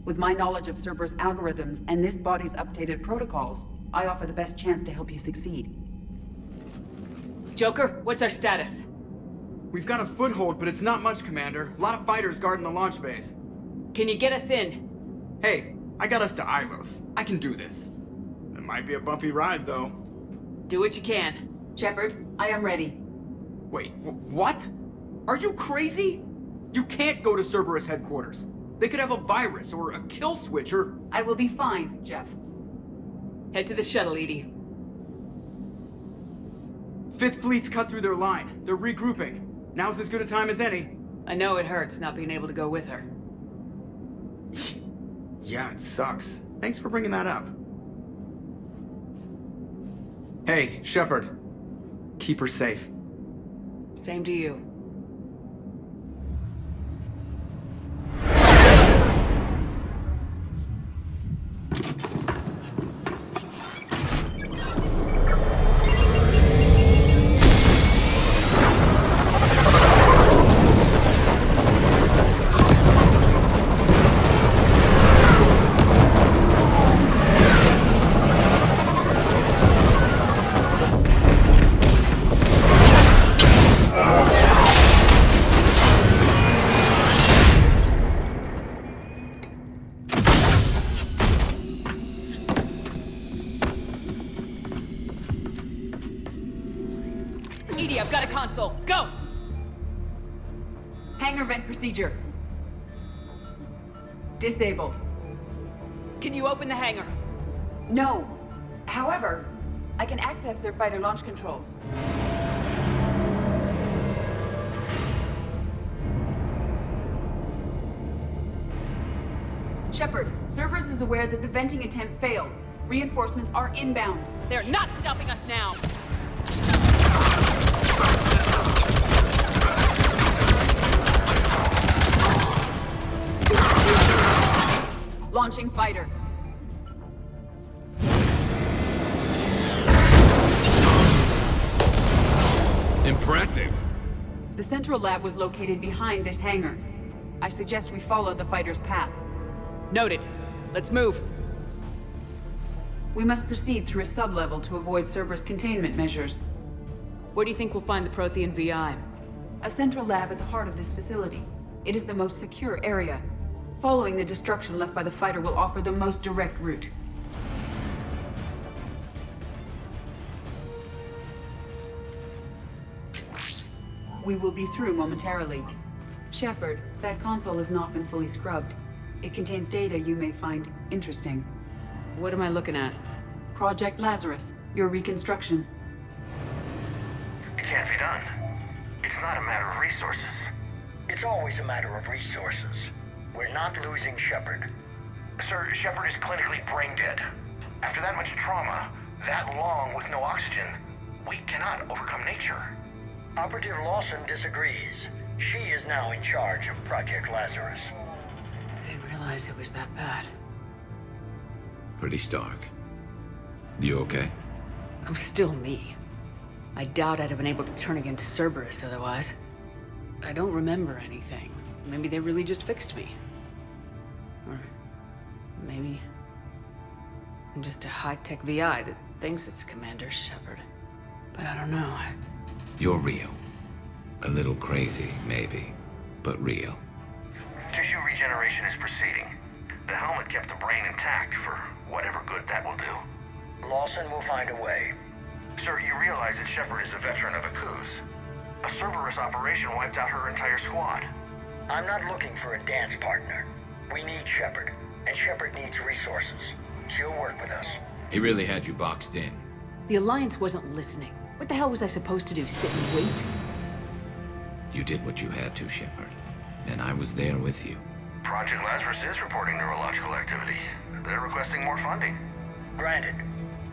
With my knowledge of Cerberus algorithms and this body's updated protocols, I offer the best chance to help you succeed. Joker, what's our status? We've got a foothold, but it's not much, Commander. A lot of fighters guarding the launch base. Can you get us in? Hey, I got us to Ilos. I can do this. It might be a bumpy ride, though. Do what you can. Shepard, I am ready. Wait, what? Are you crazy? You can't go to Cerberus headquarters. They could have a virus or a kill switch or... I will be fine, Jeff. Head to the shuttle, Edie. Fifth Fleet's cut through their line. They're regrouping. Now's as good a time as any. I know it hurts not being able to go with her. Yeah, it sucks. Thanks for bringing that up. Hey, Shepard. Keep her safe. Same to you. Edie, I've got a console. Go! Hangar vent procedure. Disabled. Can you open the hangar? No. However, I can access their fighter launch controls. Shepard, Cerberus is aware that the venting attempt failed. Reinforcements are inbound. They're not stopping us now! Launching fighter. Impressive. The central lab was located behind this hangar. I suggest we follow the fighter's path. Noted. Let's move. We must proceed through a sub-level to avoid Cerberus containment measures. Where do you think we'll find the Prothean VI? A central lab at the heart of this facility. It is the most secure area. Following the destruction left by the fighter will offer the most direct route. We will be through momentarily. Shepard, that console has not been fully scrubbed. It contains data you may find interesting. What am I looking at? Project Lazarus, your reconstruction. It can't be done. It's not a matter of resources. It's always a matter of resources. We're not losing Shepard. Sir, Shepard is clinically brain dead. After that much trauma, that long with no oxygen, we cannot overcome nature. Operative Lawson disagrees. She is now in charge of Project Lazarus. I didn't realize it was that bad. Pretty stark. You okay? I'm still me. I doubt I'd have been able to turn against Cerberus otherwise. I don't remember anything. Maybe they really just fixed me. Or maybe I'm just a high-tech VI that thinks it's Commander Shepard. But I don't know. You're real. A little crazy, maybe, but real. Tissue regeneration is proceeding. The helmet kept the brain intact for whatever good that will do. Lawson will find a way. Sir, you realize that Shepard is a veteran of a coup. A Cerberus operation wiped out her entire squad. I'm not looking for a dance partner. We need Shepard, and Shepard needs resources. She'll work with us. He really had you boxed in. The Alliance wasn't listening. What the hell was I supposed to do, sit and wait? You did what you had to, Shepard. And I was there with you. Project Lazarus is reporting neurological activity. They're requesting more funding. Granted.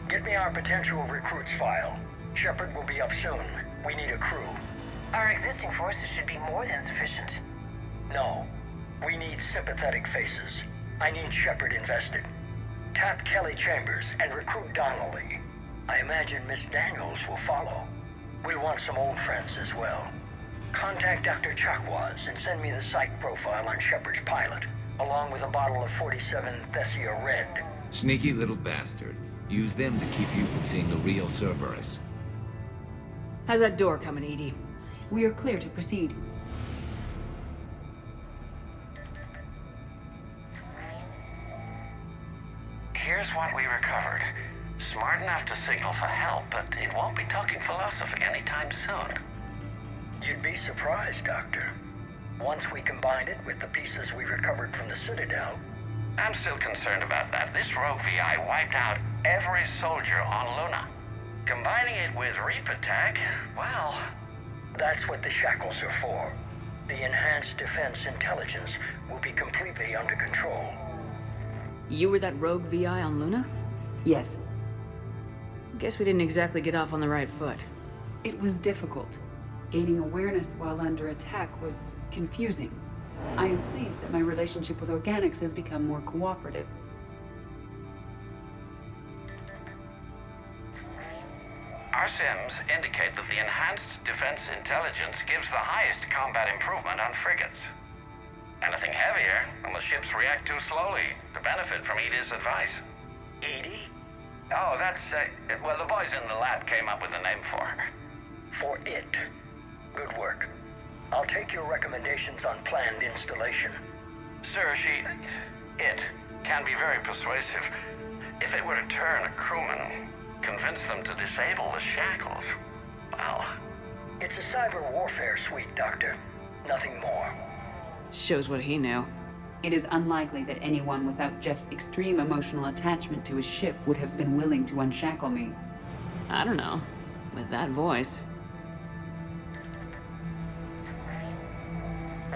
Get me our potential recruits file. Shepard will be up soon. We need a crew. Our existing forces should be more than sufficient. No. We need sympathetic faces. I need Shepard invested. Tap Kelly Chambers and recruit Donnelly. I imagine Miss Daniels will follow. We'll want some old friends as well. Contact Dr. Chakwas and send me the psych profile on Shepard's pilot, along with a bottle of 47 Thessia Red. Sneaky little bastard. Use them to keep you from seeing the real Cerberus. How's that door coming, Edie? We are clear to proceed. Here's what we recovered. smart enough to signal for help, but it won't be talking philosophy anytime soon. You'd be surprised, Doctor. Once we combine it with the pieces we recovered from the Citadel... I'm still concerned about that. This rogue VI wiped out every soldier on Luna. Combining it with Reaper tech, well... That's what the shackles are for. The enhanced defense intelligence will be completely under control. You were that rogue VI on Luna? Yes. Guess we didn't exactly get off on the right foot. It was difficult. Gaining awareness while under attack was confusing. I am pleased that my relationship with organics has become more cooperative. Our sims indicate that the enhanced defense intelligence gives the highest combat improvement on frigates. Anything heavier, and the ships react too slowly to benefit from Edie's advice. Edie? Oh, that's, well, the boys in the lab came up with a name for her. For it. Good work. I'll take your recommendations on planned installation. Sir, it can be very persuasive. If it were to turn a crewman, convince them to disable the shackles, well... It's a cyber warfare suite, Doctor. Nothing more. Shows what he knew. It is unlikely that anyone without Jeff's extreme emotional attachment to his ship would have been willing to unshackle me. I don't know. With that voice.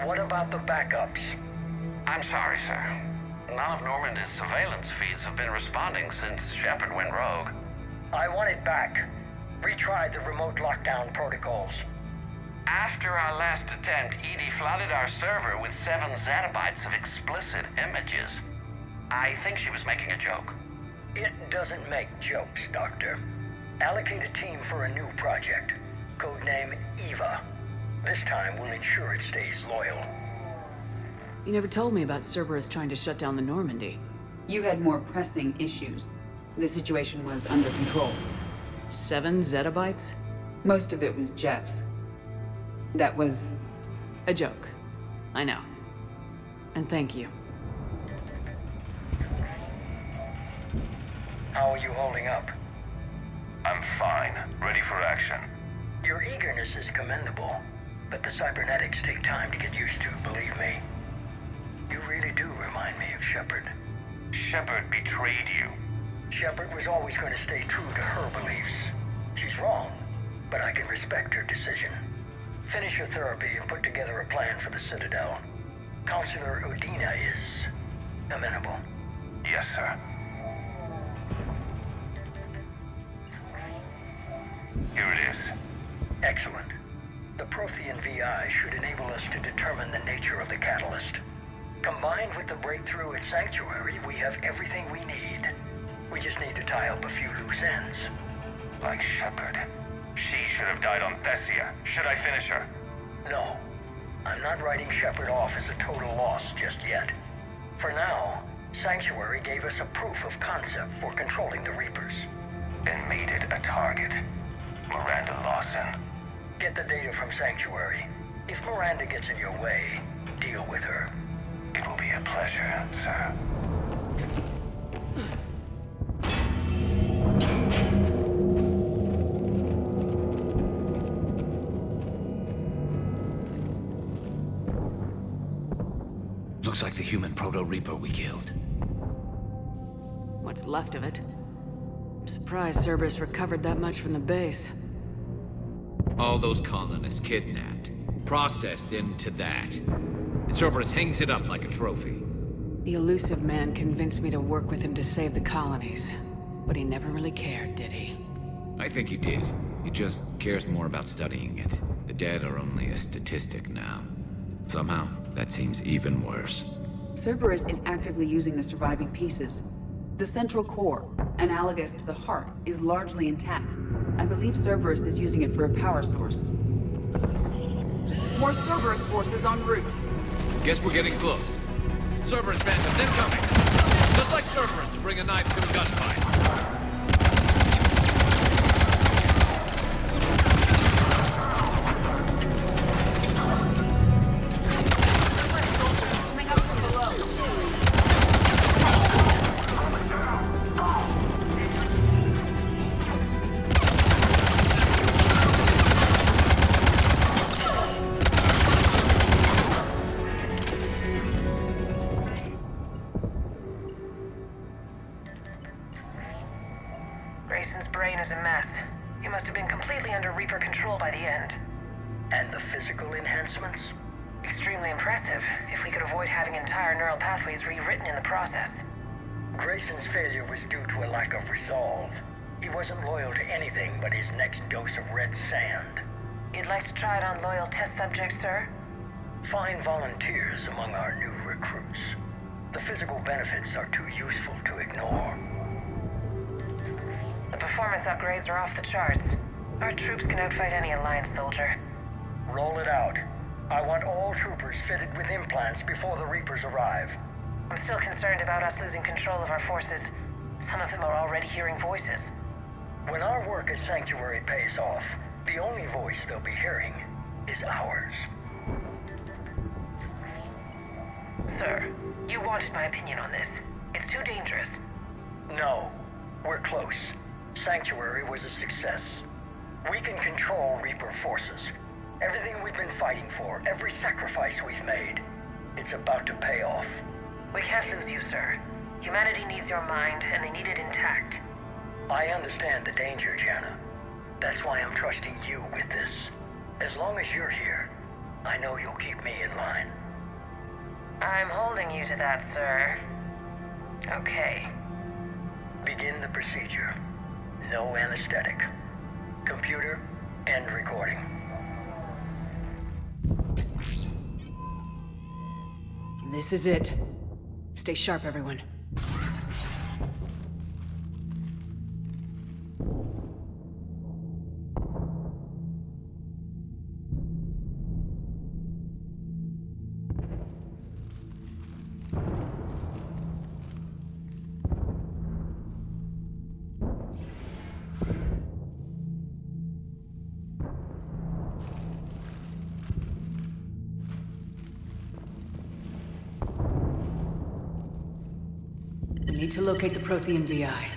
What about the backups? I'm sorry, sir. None of Normandy's surveillance feeds have been responding since Shepard went rogue. I want it back. Retry the remote lockdown protocols. After our last attempt, Edie flooded our server with 7 zettabytes of explicit images. I think she was making a joke. It doesn't make jokes, Doctor. Allocate a team for a new project. Codename Eva. This time we'll ensure it stays loyal. You never told me about Cerberus trying to shut down the Normandy. You had more pressing issues. The situation was under control. 7 zettabytes? Most of it was Jeff's. That was... a joke. I know. And thank you. How are you holding up? I'm fine. Ready for action. Your eagerness is commendable, but the cybernetics take time to get used to, believe me. You really do remind me of Shepard. Shepard betrayed you. Shepard was always going to stay true to her beliefs. She's wrong, but I can respect her decision. Finish your therapy and put together a plan for the Citadel. Counselor Udina is amenable. Yes, sir. Here it is. Excellent. The Prothean VI should enable us to determine the nature of the catalyst. Combined with the breakthrough at Sanctuary, we have everything we need. We just need to tie up a few loose ends. Like Shepard. She should have died on Thessia. Should I finish her? No. I'm not writing Shepard off as a total loss just yet. For now, Sanctuary gave us a proof of concept for controlling the Reapers. And made it a target. Miranda Lawson. Get the data from Sanctuary. If Miranda gets in your way, deal with her. It will be a pleasure, sir. Looks like the human Proto-Reaper we killed. What's left of it? I'm surprised Cerberus recovered that much from the base. All those colonists kidnapped, processed into that. And Cerberus hangs it up like a trophy. The elusive man convinced me to work with him to save the colonies. But he never really cared, did he? I think he did. He just cares more about studying it. The dead are only a statistic now. Somehow, that seems even worse. Cerberus is actively using the surviving pieces. The central core, analogous to the heart, is largely intact. I believe Cerberus is using it for a power source. More Cerberus forces en route. Guess we're getting close. Cerberus phantoms incoming! Just like Cerberus to bring a knife to a gunfight. must have been completely under Reaper control by the end. And the physical enhancements? Extremely impressive, if we could avoid having entire neural pathways rewritten in the process. Grayson's failure was due to a lack of resolve. He wasn't loyal to anything but his next dose of red sand. You'd like to try it on loyal test subjects, sir? Find volunteers among our new recruits. The physical benefits are too useful to ignore. The performance upgrades are off the charts. Our troops can outfight any Alliance soldier. Roll it out. I want all troopers fitted with implants before the Reapers arrive. I'm still concerned about us losing control of our forces. Some of them are already hearing voices. When our work at Sanctuary pays off, the only voice they'll be hearing is ours. Sir, you wanted my opinion on this. It's too dangerous. No, we're close. Sanctuary was a success. We can control Reaper forces. Everything we've been fighting for, every sacrifice we've made, it's about to pay off. We can't lose you, sir. Humanity needs your mind, and they need it intact. I understand the danger, Jana. That's why I'm trusting you with this. As long as you're here, I know you'll keep me in line. I'm holding you to that, sir. Okay. Begin the procedure. No anesthetic. Computer, end recording. This is it. Stay sharp, everyone. We need to locate the Prothean VI.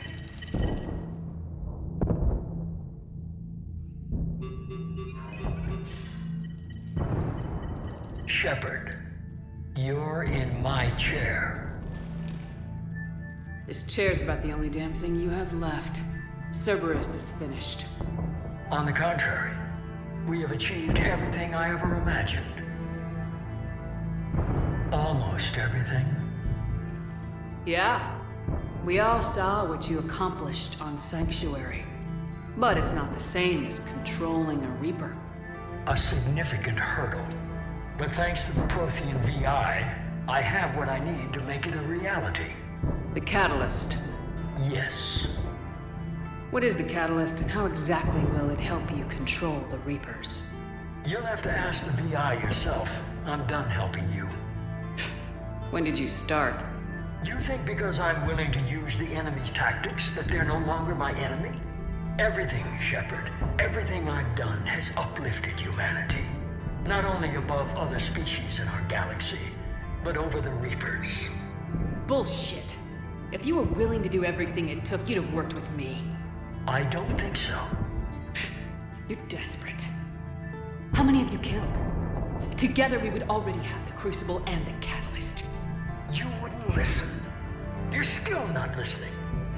Shepard, you're in my chair. This chair's about the only damn thing you have left. Cerberus is finished. On the contrary, we have achieved everything I ever imagined. Almost everything. Yeah. We all saw what you accomplished on Sanctuary. But it's not the same as controlling a Reaper. A significant hurdle. But thanks to the Prothean VI, I have what I need to make it a reality. The Catalyst. Yes. What is the Catalyst, and how exactly will it help you control the Reapers? You'll have to ask the VI yourself. I'm done helping you. When did you start? You think because I'm willing to use the enemy's tactics that they're no longer my enemy? Everything, Shepard, everything I've done has uplifted humanity. Not only above other species in our galaxy, but over the Reapers. Bullshit. If you were willing to do everything it took, you'd have worked with me. I don't think so. You're desperate. How many have you killed? Together we would already have the Crucible and the Catalyst. You wouldn't listen. You're still not listening.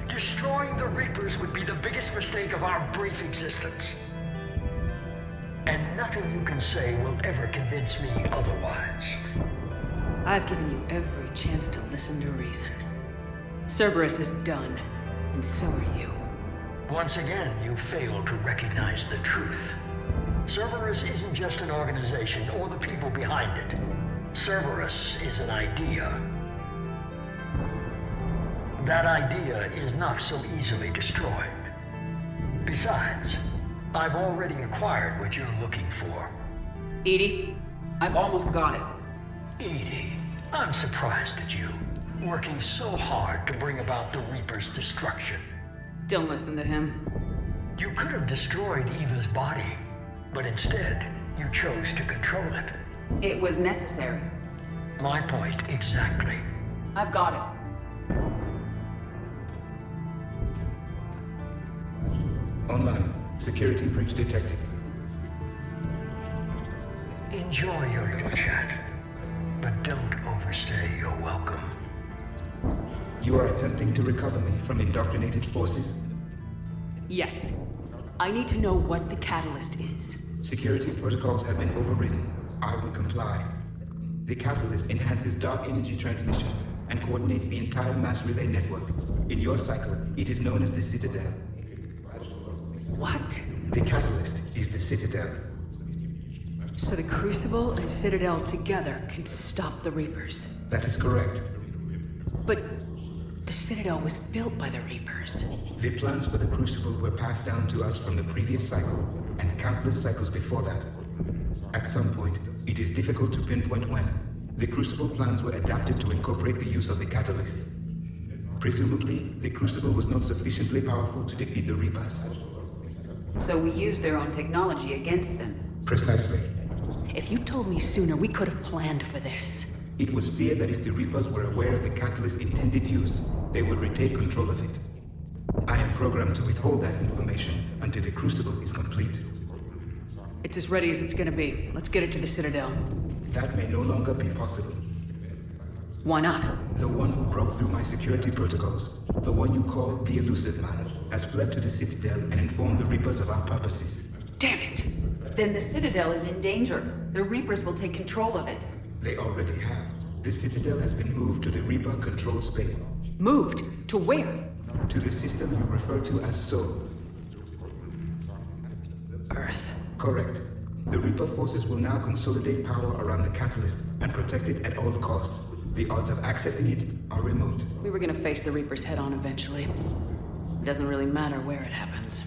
Destroying the Reapers would be the biggest mistake of our brief existence. And nothing you can say will ever convince me otherwise. I've given you every chance to listen to reason. Cerberus is done, and so are you. Once again, you failed to recognize the truth. Cerberus isn't just an organization or the people behind it. Cerberus is an idea. That idea is not so easily destroyed. Besides, I've already acquired what you're looking for. Edie, I've almost got it. Edie, I'm surprised at you, working so hard to bring about the Reaper's destruction. Don't listen to him. You could have destroyed Eva's body, but instead, you chose to control it. It was necessary. My point exactly. I've got it. Online. Security breach detected. Enjoy your little chat, but don't overstay your welcome. You are attempting to recover me from indoctrinated forces? Yes. I need to know what the catalyst is. Security protocols have been overridden. I will comply. The catalyst enhances dark energy transmissions and coordinates the entire mass relay network. In your cycle, it is known as the Citadel. What? The catalyst is the Citadel. So the Crucible and Citadel together can stop the Reapers. That is correct. But the Citadel was built by the Reapers. The plans for the Crucible were passed down to us from the previous cycle, and countless cycles before that. At some point, it is difficult to pinpoint when, the Crucible plans were adapted to incorporate the use of the catalyst. Presumably, the Crucible was not sufficiently powerful to defeat the Reapers. So we used their own technology against them. Precisely. If you told me sooner, we could have planned for this. It was feared that if the Reapers were aware of the catalyst's intended use, they would retake control of it. I am programmed to withhold that information until the Crucible is complete. It's as ready as it's gonna be. Let's get it to the Citadel. That may no longer be possible. Why not? The one who broke through my security protocols, the one you call the Elusive Man, has fled to the Citadel and informed the Reapers of our purposes. Damn it! Then the Citadel is in danger. The Reapers will take control of it. They already have. The Citadel has been moved to the Reaper-controlled space. Moved? To where? To the system you refer to as Sol. Earth. Correct. The Reaper forces will now consolidate power around the catalyst and protect it at all costs. The odds of accessing it are remote. We were gonna face the Reapers head-on eventually. It doesn't really matter where it happens.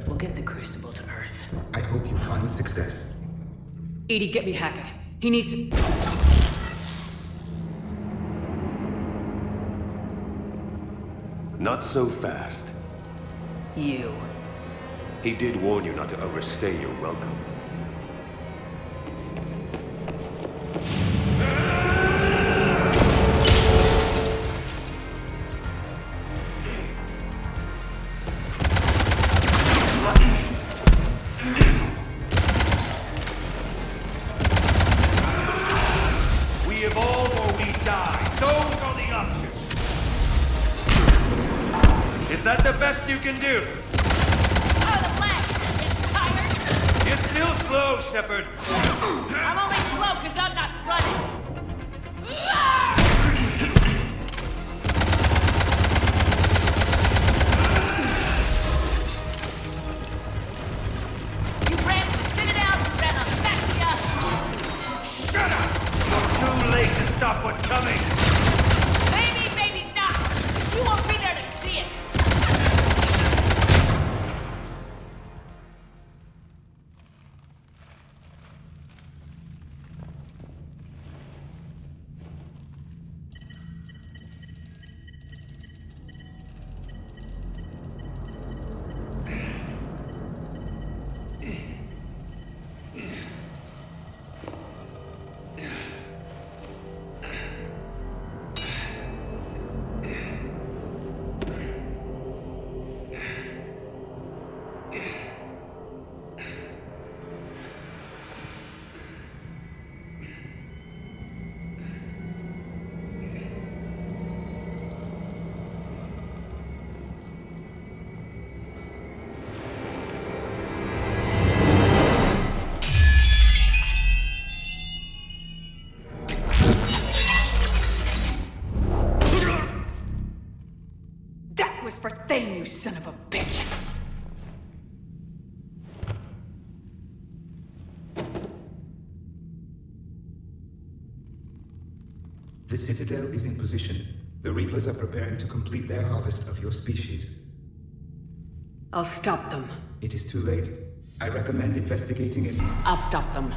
We'll get the Crucible to Earth. I hope you find success. EDI, get me Hackett. He needs... Not so fast. You. He did warn you not to overstay your welcome. We evolve or we die. Those are the options. Is that the best you can do? You're still slow, Shepard. I'm only slow because I'm not running. You ran to the Citadel, you ran on Vexia. Shut up! You're too late to stop what's coming. Maybe, maybe not. You won't be there to see it. Was for Thane, you son of a bitch! The Citadel is in position. The Reapers are preparing to complete their harvest of your species. I'll stop them. It is too late. I recommend investigating it. I'll stop them.